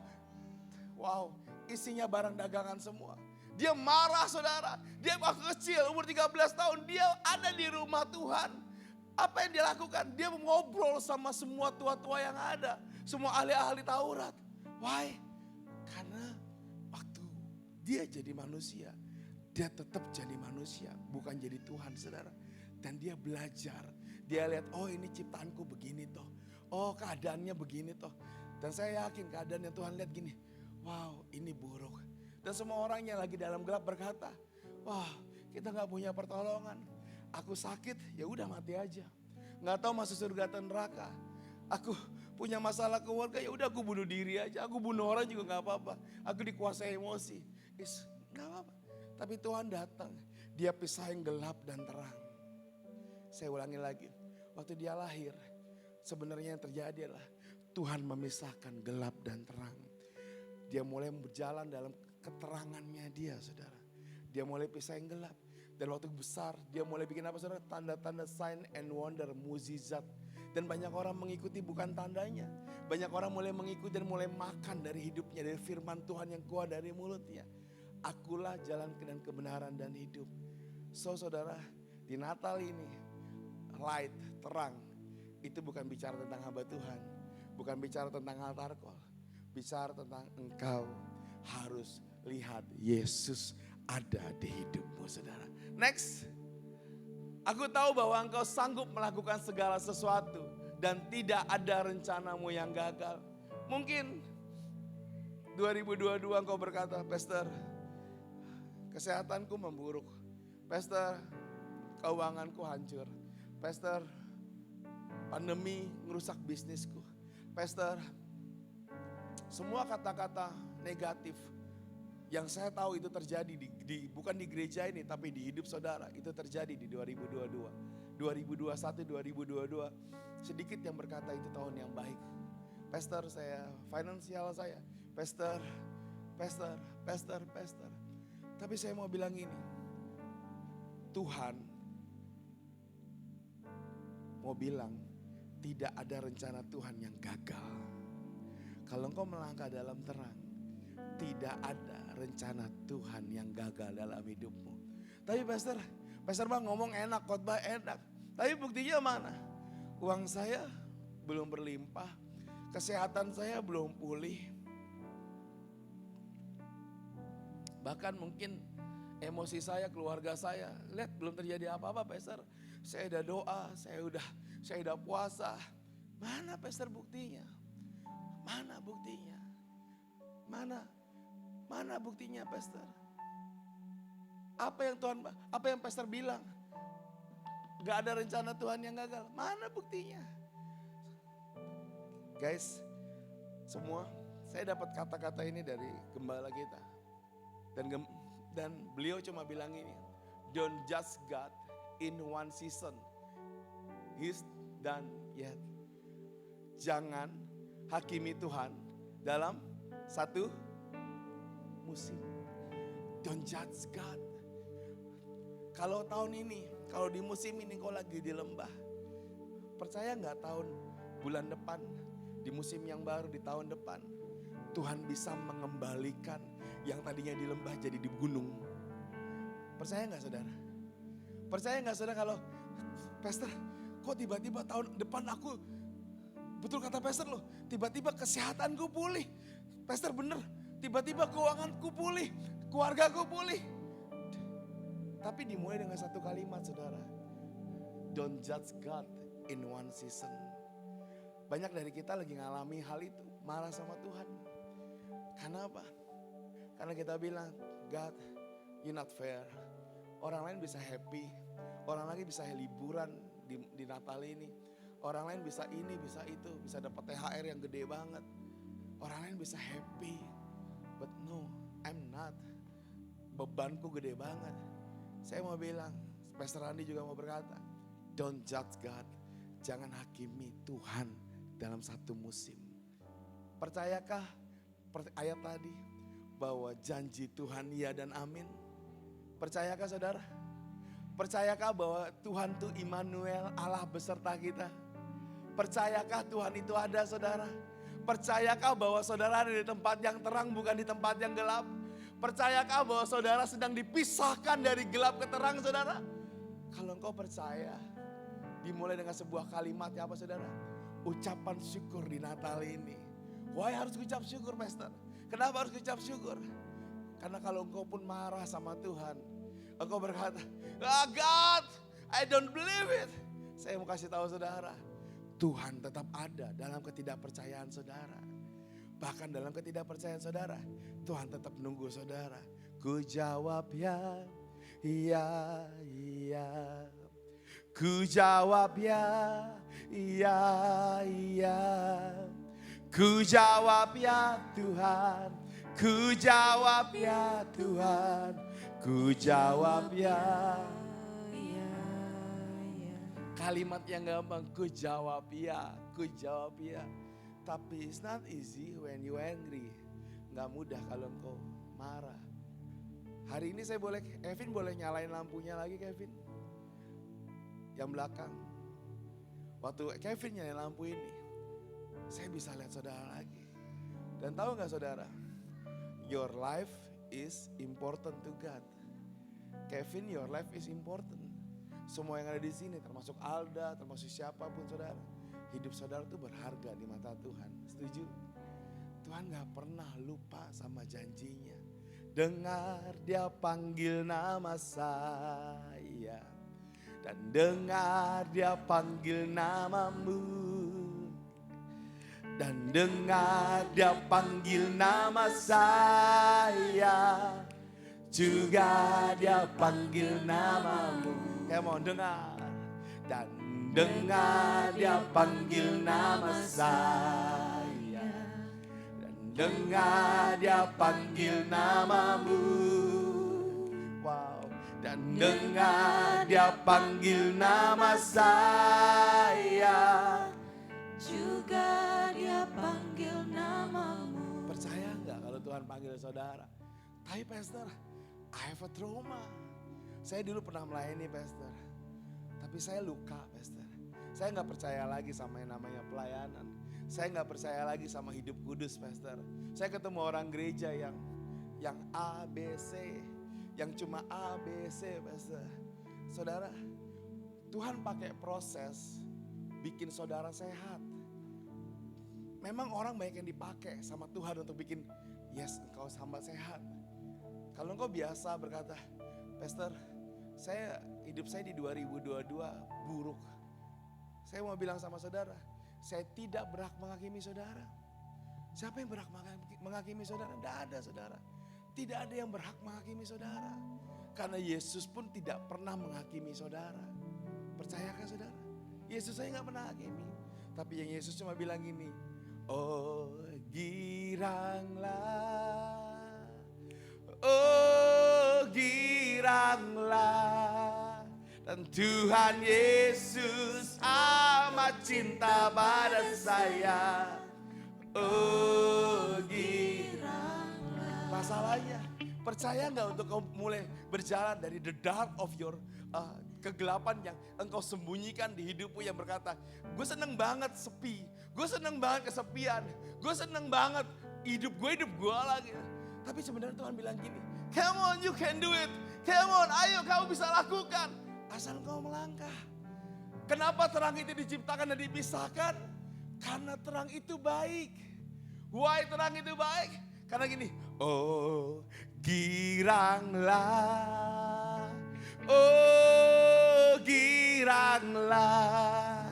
Wow, isinya barang dagangan semua. Dia marah saudara. Dia waktu kecil umur 13 tahun dia ada di rumah Tuhan. Apa yang dia lakukan? Dia ngobrol sama semua tua-tua yang ada. Semua ahli-ahli Taurat. Why? Karena waktu dia jadi manusia. Dia tetap jadi manusia. Bukan jadi Tuhan saudara. Dan dia belajar. Dia lihat oh ini ciptaanku begini toh. Oh keadaannya begini toh. Dan saya yakin keadaan yang Tuhan lihat gini. Wow ini buruk. Dan semua orang yang lagi dalam gelap berkata, wah kita gak punya pertolongan. Aku sakit, ya udah mati aja. Gak tahu masuk surga atau neraka. Aku punya masalah keluarga, ya udah aku bunuh diri aja. Aku bunuh orang juga gak apa-apa. Aku dikuasai emosi. Gak apa-apa. Tapi Tuhan datang, dia pisahin gelap dan terang. Saya ulangi lagi, waktu dia lahir, sebenarnya yang terjadi adalah Tuhan memisahkan gelap dan terang. Dia mulai berjalan dalam keterangannya dia saudara. Dia mulai pisahin gelap. Dan waktu besar dia mulai bikin apa saudara? Tanda-tanda sign and wonder, mukjizat. Dan banyak orang mengikuti bukan tandanya. Banyak orang mulai mengikuti dan mulai makan dari hidupnya. Dari firman Tuhan yang keluar dari mulutnya. Akulah jalan dan kebenaran dan hidup. So saudara, Di Natal ini, light, terang, itu bukan bicara tentang hamba Tuhan. Bukan bicara tentang altar call. Bicara tentang engkau harus lihat Yesus ada di hidupmu, saudara. Next. Aku tahu bahwa engkau sanggup melakukan segala sesuatu dan tidak ada rencanamu yang gagal. Mungkin 2022 engkau berkata, Pastor, kesehatanku memburuk. Pastor, keuanganku hancur. Pastor, pandemi ngerusak bisnisku. Pastor, semua kata-kata negatif yang saya tahu itu terjadi bukan di gereja ini tapi di hidup saudara, itu terjadi di 2022. 2021, 2022 sedikit yang berkata itu tahun yang baik. Pastor, saya finansial saya, pastor. Tapi saya mau bilang ini, Tuhan mau bilang tidak ada rencana Tuhan yang gagal. Kalau engkau melangkah dalam terang, tidak ada rencana Tuhan yang gagal dalam hidupmu. Tapi Pastor Bang ngomong enak, khotbah enak. Tapi buktinya mana? Uang saya belum berlimpah, kesehatan saya belum pulih. Bahkan mungkin emosi saya, keluarga saya, lihat belum terjadi apa-apa Pastor. Saya udah doa, saya udah puasa. Mana Pastor buktinya? Mana buktinya? Mana buktinya Pastor? Apa yang Pastor bilang? Gak ada rencana Tuhan yang gagal. Mana buktinya? Guys, semua saya dapat kata-kata ini dari gembala kita. Dan beliau cuma bilang ini, don't judge God in one season. He's done yet. Jangan hakimi Tuhan dalam satu musim. Don't judge God. Kalau tahun ini, kalau di musim ini kau lagi di lembah, percaya nggak bulan depan, di musim yang baru di tahun depan, Tuhan bisa mengembalikan yang tadinya di lembah jadi di gunung. Percaya nggak saudara? Percaya nggak saudara kalau Pastor, kok tiba-tiba tahun depan aku, betul kata Pastor loh, tiba-tiba kesehatanku pulih. Pastor bener, tiba-tiba keuanganku pulih, keluargaku pulih. Tapi dimulai dengan satu kalimat saudara, don't judge God in one season. Banyak dari kita lagi ngalami hal itu, marah sama Tuhan. Karena apa? Karena kita bilang, God, you're not fair. Orang lain bisa happy, orang lain bisa liburan di Natal ini. Orang lain bisa ini, bisa itu, bisa dapat THR yang gede banget. Orang lain bisa happy, but no, I'm not. Bebanku gede banget. Saya mau bilang, Pastor Andi juga mau berkata, don't judge God. Jangan hakimi Tuhan dalam satu musim. Percayakah ayat tadi bahwa janji Tuhan ya dan amin? Percayakah saudara? Percayakah bahwa Tuhan itu Immanuel, Allah beserta kita? Percayakah Tuhan itu ada saudara? Percayakah bahwa saudara ada di tempat yang terang bukan di tempat yang gelap? Percayakah bahwa saudara sedang dipisahkan dari gelap ke terang saudara? Kalau engkau percaya, dimulai dengan sebuah kalimat ya apa saudara? Ucapan syukur di Natal ini. Why harus ucap syukur Pastor? Kenapa harus ucap syukur? Karena kalau engkau pun marah sama Tuhan, engkau berkata, God, I don't believe it. Saya mau kasih tahu saudara, Tuhan tetap ada dalam ketidakpercayaan saudara. Bahkan dalam ketidakpercayaan saudara, Tuhan tetap nunggu saudara. Ku jawab ya, iya, iya. Ku jawab ya, iya, iya. Ku jawab ya Tuhan, ku jawab ya Tuhan, ku jawab ya. Kalimat yang gampang, ku jawab ya, ku jawab ya. Tapi it's not easy when you angry. Gak mudah kalau engkau marah. Hari ini Kevin boleh nyalain lampunya lagi Kevin. Yang belakang. Waktu Kevin nyalain lampu ini, saya bisa lihat saudara lagi. Dan tahu gak saudara? Your life is important to God. Kevin, your life is important. semua yang ada di sini, termasuk Alda, termasuk siapapun saudara. Hidup saudara itu berharga di mata Tuhan. Setuju? Tuhan gak pernah lupa sama janjinya. Dengar dia panggil nama saya. Dan dengar dia panggil namamu. Dan dengar dia panggil nama saya. Juga dia panggil namamu. Kayak mau dengar. Dan dengar dia panggil nama saya. Dan dengar dia panggil namamu. Wow. Dan dengar dia panggil nama saya. Juga dia panggil namamu. Percaya nggak kalau Tuhan panggil saudara? Tapi pastor, I have a trauma. Saya dulu pernah melayani pastor. Tapi saya luka pastor. Saya nggak percaya lagi sama yang namanya pelayanan. Saya nggak percaya lagi sama hidup kudus pastor. Saya ketemu orang gereja yang A, B, C. Yang cuma A, B, C pastor. Saudara, Tuhan pakai proses bikin saudara sehat. Memang orang banyak yang dipakai sama Tuhan untuk bikin, yes engkau hamba sehat. Kalau engkau biasa berkata, pastor, hidup saya di 2022 buruk. Saya mau bilang sama saudara, saya tidak berhak menghakimi saudara. Siapa yang berhak menghakimi saudara? Tidak ada saudara. Tidak ada yang berhak menghakimi saudara. Karena Yesus pun tidak pernah menghakimi saudara. Percayakah saudara? Yesus saya gak pernah hakimi. Tapi yang Yesus cuma bilang gini, oh giranglah. Oh giranglah, dan Tuhan Yesus amat cinta pada saya. Oh giranglah. Masalahnya, percaya gak untuk kau mulai berjalan dari the dark of your kegelapan yang engkau sembunyikan di hidupmu, yang berkata, gue seneng banget sepi, gue seneng banget kesepian, gue seneng banget hidup gue lagi. Tapi sebenarnya Tuhan bilang gini, come on you can do it, come on ayo kamu bisa lakukan, asal kau melangkah. Kenapa terang itu diciptakan dan dipisahkan? Karena terang itu baik. Why terang itu baik? Karena gini, oh giranglah, oh giranglah,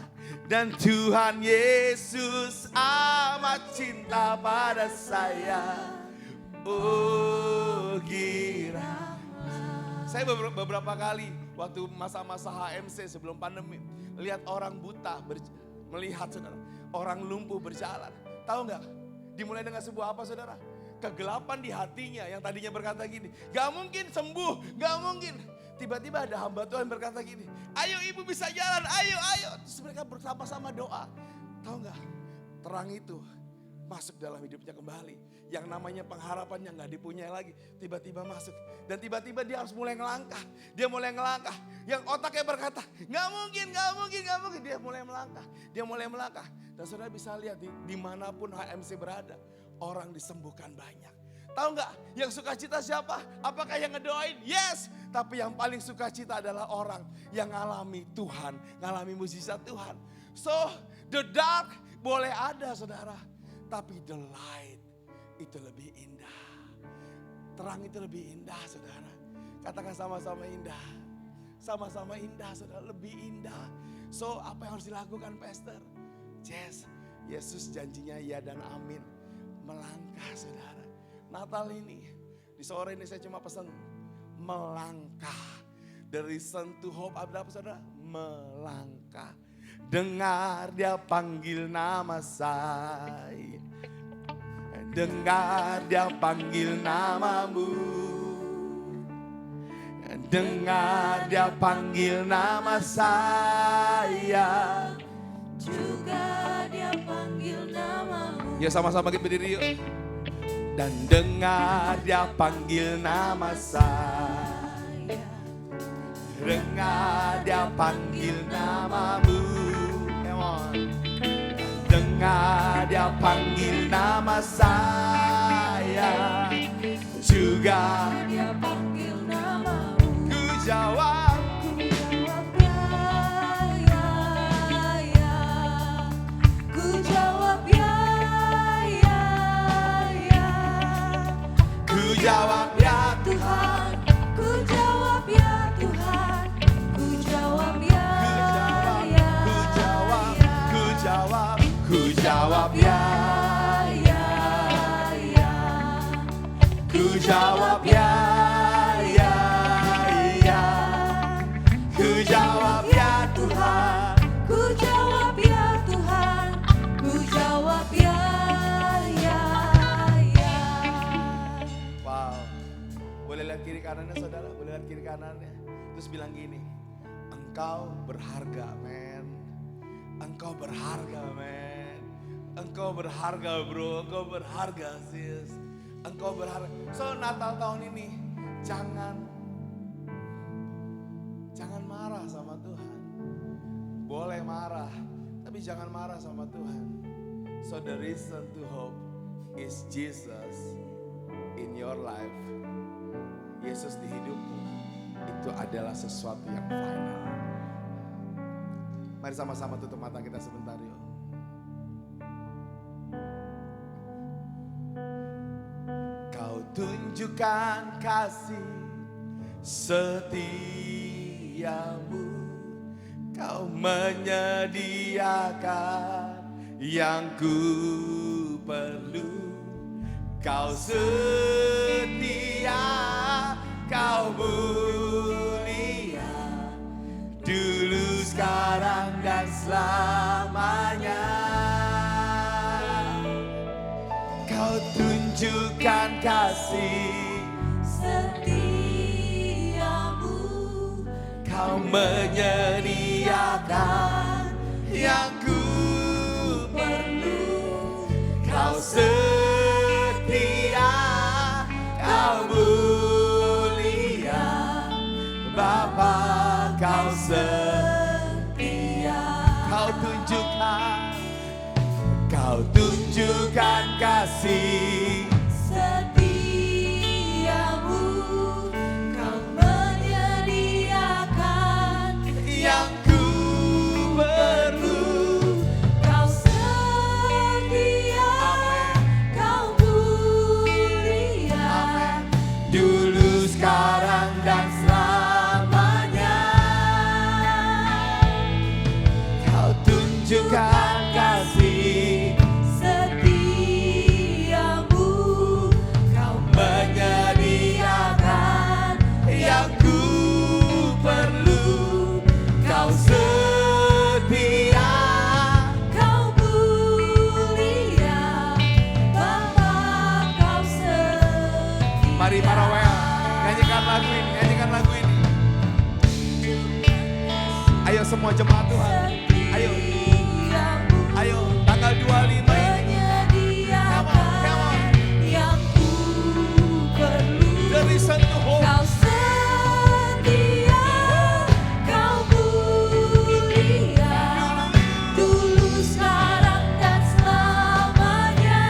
dan Tuhan Yesus amat cinta pada saya. Oh giranglah. Saya beberapa kali waktu masa-masa HMC sebelum pandemi, lihat orang buta melihat saudara, orang lumpuh berjalan. Tahu nggak? Dimulai dengan sebuah apa saudara? Kegelapan di hatinya yang tadinya berkata gini, gak mungkin sembuh, gak mungkin. Tiba-tiba ada hamba Tuhan berkata gini, ayo ibu bisa jalan, ayo. Terus mereka bersama-sama doa. Tahu nggak? Terang itu masuk dalam hidupnya kembali. Yang namanya pengharapan yang gak dipunyai lagi, tiba-tiba masuk. Dan tiba-tiba dia harus mulai ngelangkah. Dia mulai ngelangkah. Yang otaknya berkata, gak mungkin. Dia mulai melangkah. Dan saudara bisa lihat dimanapun HMC berada, orang disembuhkan banyak. Tahu gak yang sukacita siapa? Apakah yang ngedoain? Yes. Tapi yang paling sukacita adalah orang yang ngalami Tuhan, ngalami mujizat Tuhan. So the dark boleh ada saudara, tapi the light itu lebih indah. Terang itu lebih indah saudara. Katakan sama-sama indah. Sama-sama indah saudara, lebih indah. So apa yang harus dilakukan pastor? Yes, Yesus janjinya ya dan amin. Melangkah saudara. Natal ini, di sore ini saya cuma pesan melangkah. Dari sentuh hope apa saudara? Melangkah. Dengar dia panggil nama saya. Dengar dia panggil namamu. Dengar dia panggil nama saya. Juga dia panggil namamu. Ya sama-sama kita berdiri yuk. Dan dengar dia panggil nama saya. Dengar dia panggil namamu. Come on. Dengar dia panggil nama saya. Juga dia panggil namamu. Ku jawab jawab ya, ya, ya. Ku jawab ya, ya, ya. Ku jawab ya Tuhan. Ku jawab ya Tuhan. Ku jawab ya, ya, ya. Wow. Boleh lihat kiri kanannya saudara, boleh lihat kiri kanannya. Terus bilang gini, engkau berharga men. Engkau berharga men. Engkau berharga bro, engkau berharga sis. Engkau berharga. So Natal tahun ini jangan marah sama Tuhan. Boleh marah, tapi jangan marah sama Tuhan. So the reason to hope is Jesus in your life. Yesus di hidupmu itu adalah sesuatu yang final. Mari sama-sama tutup mata kita sebentar yuk. Kau tunjukkan kasih setiamu, kau menyediakan yang ku perlu. Kau setia, kau mulia, dulu, sekarang, dan selamanya. Kau tunjukkan kasih setiamu, kau menyediakan yang ku perlu. Kau setia, kau mulia, Bapa kau setia. Kau tunjukkan kasih setiamu, kau menyediakan yang ku perlu. Kau setia, kau mulia, dulu, sekarang, dan selamanya. Kau tunjukkan kasih setiamu, kau menyediakan yang ku perlu. Kau setia, kau mulia, Bapa kau setia. Mari para WL, nyanyikan lagu ini, nyanyikan lagu ini. Ayo semua jemaat Tuhan, ayo. Ayo, tanggal 25 ini. Come on. Yang ku perlu. There is a hope. Kau setia, kau mulia, dulu, sekarang, dan selamanya.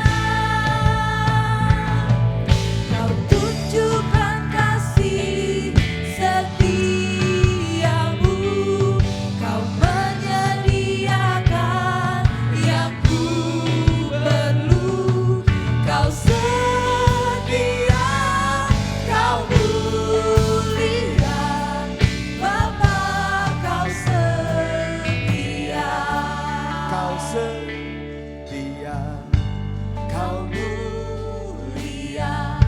Kau tunjukkan kasih setiamu, kau menyediakan yang ku perlu. Kau setia, kau mulia, Bapa kau setia. Kau setia, kau mulia,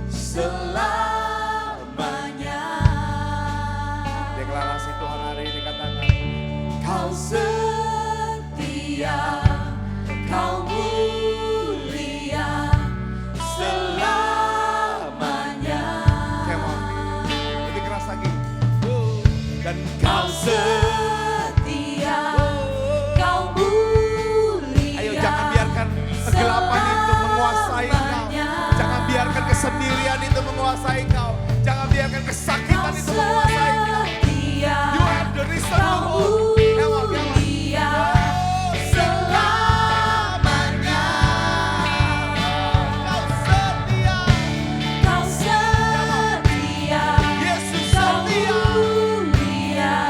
selamanya. Deklarasi Tuhan hari ini katakan, kau setia, kau mulia, selamanya. Come on, lebih keras lagi. Dan kau setia, kau mulia. Ayo jangan biarkan kegelapan itu menguasai kau. Jangan biarkan kesendirian itu menguasai kau. Jangan biarkan kesakitan itu menguasai kau. You have the reason to hope. Come on. Selamanya. Kau setia. Kau setia. Yesus setia. Mulia.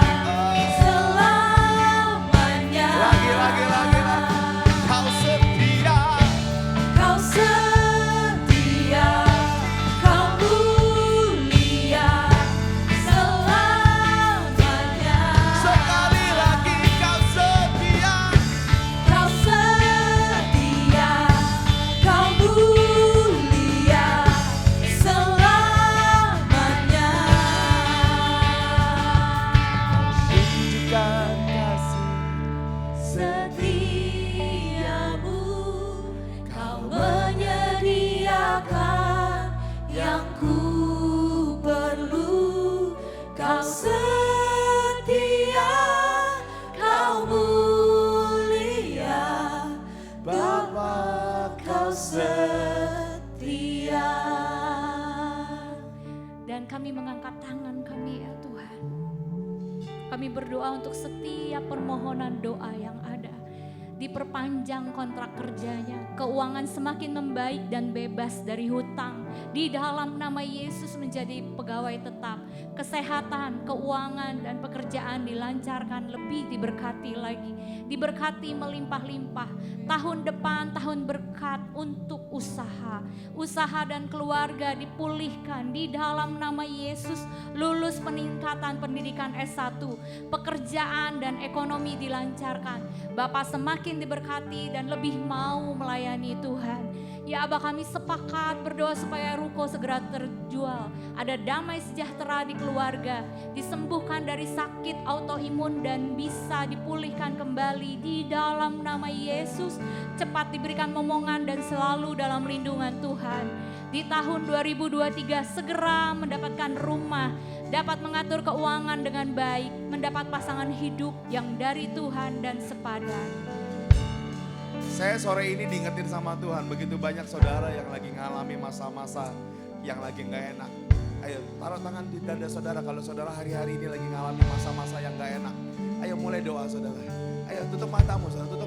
berdoa untuk setiap permohonan doa yang ada. Diperpanjang kontrak kerjanya, keuangan semakin membaik dan bebas dari hutang. Di dalam nama Yesus menjadi pegawai tetap, kesehatan, keuangan dan pekerjaan dilancarkan, lebih diberkati lagi. Diberkati melimpah-limpah. Tahun depan tahun berkat untuk usaha dan keluarga dipulihkan di dalam nama Yesus. Lulus peningkatan pendidikan S1, pekerjaan dan ekonomi dilancarkan. Bapak semakin diberkati dan lebih mau melayani Tuhan. Ya Abah, kami sepakat berdoa supaya ruko segera terjual. Ada damai sejahtera di keluarga, disembuhkan dari sakit autoimun dan bisa dipulihkan kembali di dalam nama Yesus. Cepat diberikan momongan dan selalu dalam lindungan Tuhan. Di tahun 2023 segera mendapatkan rumah, dapat mengatur keuangan dengan baik, mendapat pasangan hidup yang dari Tuhan dan sepadan. Saya sore ini diingetin sama Tuhan, begitu banyak saudara yang lagi ngalami masa-masa yang lagi gak enak. Ayo taruh tangan di dada saudara kalau saudara hari-hari ini lagi ngalami masa-masa yang gak enak. Ayo mulai doa saudara. Ayo tutup matamu saudara, tutup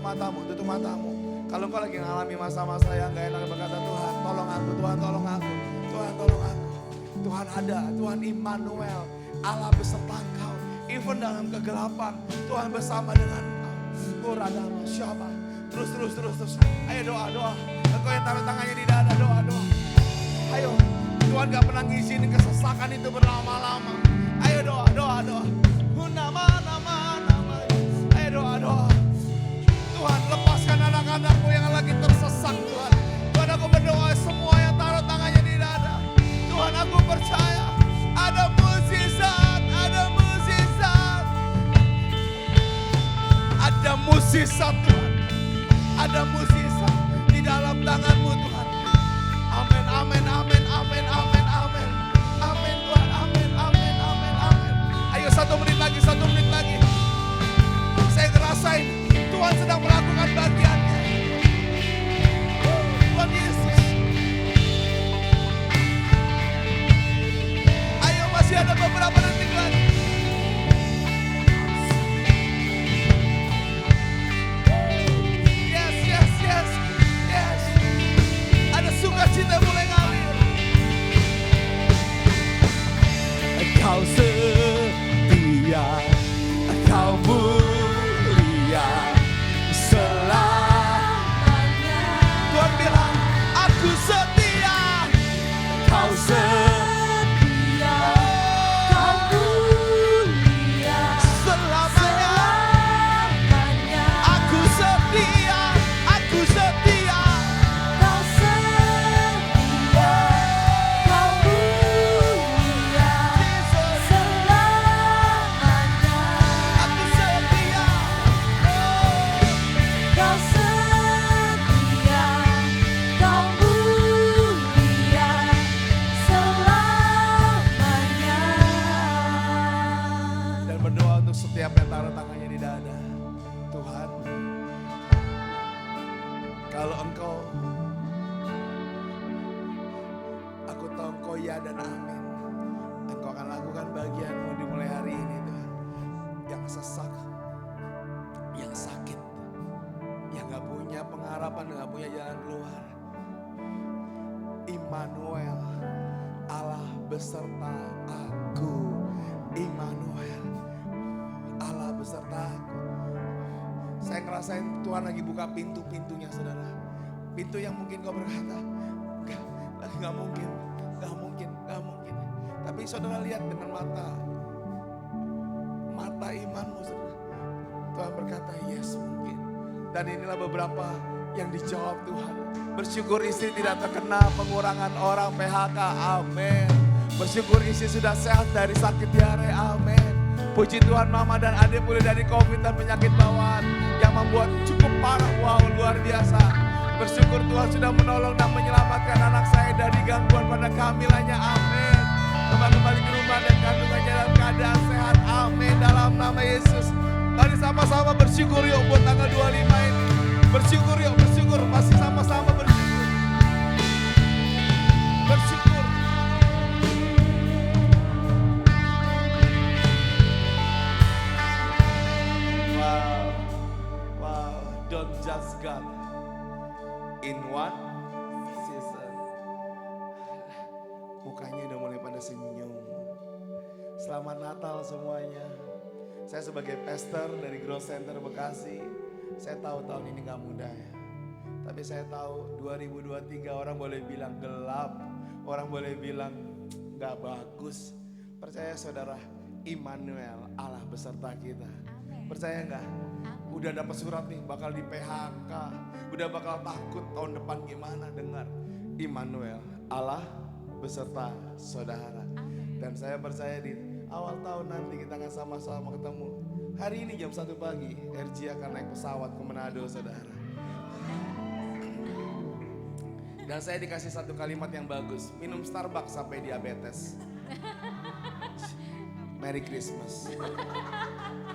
matamu. Kalau kau lagi ngalami masa-masa yang gak enak, berkata Tuhan tolong aku, Tuhan tolong aku, Tuhan tolong aku. Tuhan ada, Tuhan Immanuel, Allah beserta engkau. Even dalam kegelapan, Tuhan bersama dengan engkau. Uradama syaba. Terus. Ayo doa. Engkau yang taruh tangannya di dada, doa. Ayo, Tuhan gak pernah ngizinin kesesakan itu berlama-lama. Ayo doa. Nama. Ayo doa. Tuhan lepaskan anak-anakmu yang lagi tersesat Tuhan. Tuhan aku berdoa semua yang taruh tangannya di dada. Tuhan aku percaya ada mukjizat. Ada mukjizat Tuhan. Ada mukjizat di dalam tanganmu Tuhan. Amin. Amin Tuhan. Amin. Ayo 1 menit lagi. Saya ngerasain Tuhan sedang melakukan bagiannya. Tuhan Yesus. Ayo masih ada beberapa detik lagi. Yes. Ada sukacita mulai ngalir. Kau setia, kau mulia selamanya. Tuhan bilang, aku setia, kau setia, kau mulia selamanya. Aku setia, kau setia, kau mulia selamanya. Aku setia, kau setia, kau mulia selamanya. Dan berdoa untuk setiap yang taruh tangannya di dada. Tuhan, kalau Engkau, aku tahu Engkau ya dan amin. Engkau akan lakukan bagianmu dimulai hari ini Tuhan. Yang sesak, yang sakit, yang gak punya pengharapan, gak punya jalan keluar. Immanuel, Allah beserta aku. Immanuel, Allah beserta aku. Saya ngerasain Tuhan lagi buka pintu-pintunya saudara. Pintu yang mungkin kau berkata, gak mungkin. Tapi saudara lihat dengan mata imanmu saudara. Tuhan berkata, yes mungkin. Dan inilah beberapa yang dijawab Tuhan. Bersyukur istri tidak terkena pengurangan orang PHK, amin. Bersyukur istri sudah sehat dari sakit diare, amin. Puji Tuhan mama dan adik pulih dari COVID dan penyakit bawaan yang membuat cukup parah, wow luar biasa. Bersyukur Tuhan sudah menolong dan menyelamatkan anak saya dari gangguan pada kehamilannya, amin. Kembali ke rumah dan kandungannya dalam keadaan sehat, amin. Dalam nama Yesus. Mari sama-sama bersyukur yuk buat tanggal 25 ini. Bersyukur yuk, masih sama-sama bersyukur. Bersyukur. just God in one season. Mukanya udah mulai pada senyum. Selamat Natal semuanya. Saya sebagai pastor dari Growth Center Bekasi, saya tahu tahun ini gak mudah ya. Tapi saya tahu 2023 orang boleh bilang gelap, orang boleh bilang gak bagus. Percaya saudara, Immanuel, Allah beserta kita. Percaya gak? Udah dapat surat nih, bakal di PHK, udah bakal takut tahun depan gimana. Dengar, Immanuel, Allah beserta saudara. Dan saya percaya di awal tahun nanti kita akan sama-sama ketemu. Hari ini jam 1 pagi, RJ akan naik pesawat ke Manado, saudara. Dan saya dikasih satu kalimat yang bagus, minum Starbucks sampai diabetes. Merry Christmas.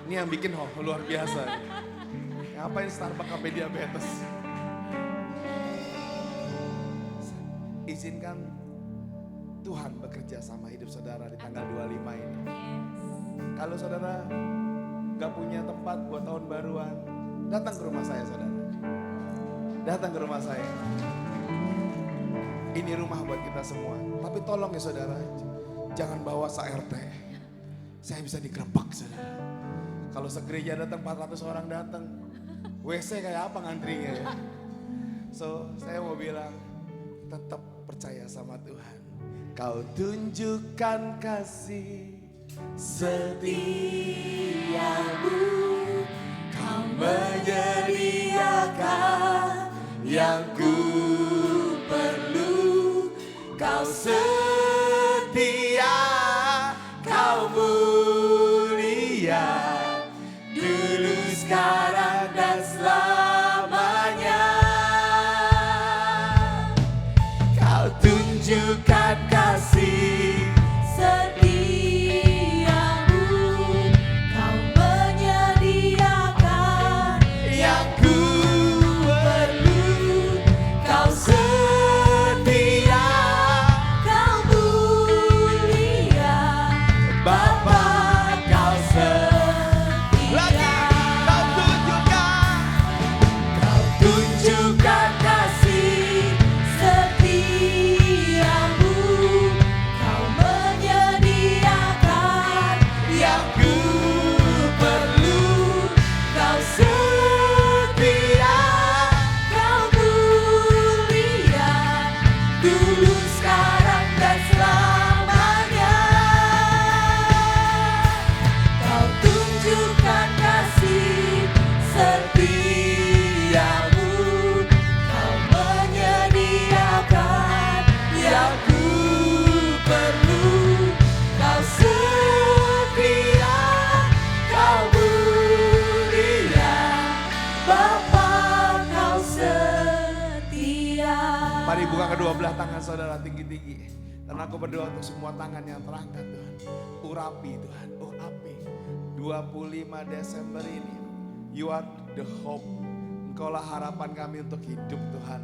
Ini yang bikin luar biasa. Ngapain Starbucks sampai diabetes? Izinkan Tuhan bekerja sama hidup saudara di tanggal 25 ini. Kalau saudara gak punya tempat buat tahun baruan, datang ke rumah saya saudara. Datang ke rumah saya. Ini rumah buat kita semua. Tapi tolong ya saudara, jangan bawa se-RT. Saya bisa digerebek saudara. Kalau segereja datang 400 orang datang, WC kayak apa ngantrinya ya. So saya mau bilang, tetap percaya sama Tuhan. Kau tunjukkan kasih setiamu, kau menyediakan yang ku perlu. Kau setia, kau mulia, dulu sekarang dan selamanya. Kau tunjukkan kasih setiamu, kau menyediakan yang ku perlu. Kau setia, kau mulia, Bapa kau setia. Kau tunjukkan kasih setiamu, kau menyediakan yang ku perlu. Kau setia, kau mulia, dulu sekarang dan selamanya. Kau tunjukkan kasih setiamu, kau menyediakan yang ku perlu. Kau setia, kau mulia, Bapa kau setia. Mari buka kedua belah tangan saudara tinggi-tinggi. Dan aku berdoa untuk semua tangan yang terangkat Tuhan. Urapi Tuhan, urapi. 25 Desember ini, you are the hope. Engkaulah harapan kami untuk hidup Tuhan.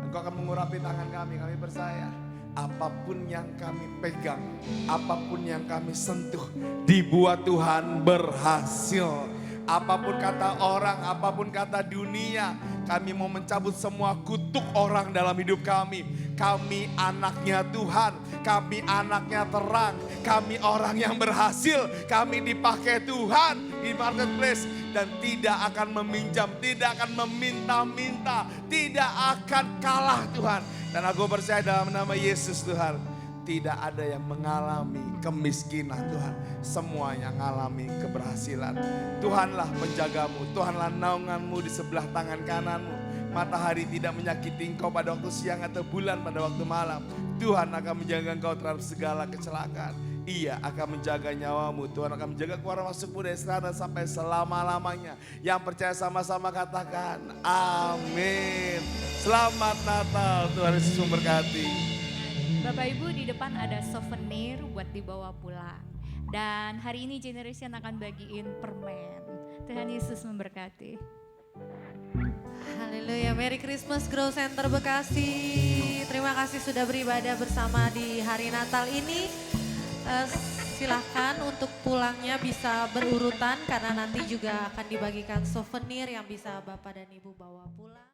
Engkau akan mengurapi tangan kami percaya. Apapun yang kami pegang, apapun yang kami sentuh, dibuat Tuhan berhasil. Apapun kata orang, apapun kata dunia, kami mau mencabut semua kutuk orang dalam hidup kami. Kami anaknya Tuhan, kami anaknya terang, kami orang yang berhasil, kami dipakai Tuhan di marketplace. Dan tidak akan meminjam, tidak akan meminta-minta, tidak akan kalah Tuhan. Dan aku percaya dalam nama Yesus Tuhan, tidak ada yang mengalami kemiskinan Tuhan. Semuanya mengalami keberhasilan. Tuhanlah penjagamu, Tuhanlah naunganmu di sebelah tangan kananmu. Matahari tidak menyakiti engkau pada waktu siang atau bulan pada waktu malam. Tuhan akan menjaga engkau terhadap segala kecelakaan. Ia akan menjaga nyawamu. Tuhan akan menjaga keluar masukmu dari sana sampai selama-lamanya. Yang percaya sama-sama katakan amin. Selamat Natal, Tuhan Yesus memberkati. Bapak Ibu, di depan ada souvenir buat dibawa pulang. Dan hari ini Generation akan bagiin permen. Tuhan Yesus memberkati. Haleluya, Merry Christmas Growth Center Bekasi. Terima kasih sudah beribadah bersama di hari Natal ini. Silahkan untuk pulangnya bisa berurutan karena nanti juga akan dibagikan souvenir yang bisa Bapak dan Ibu bawa pulang.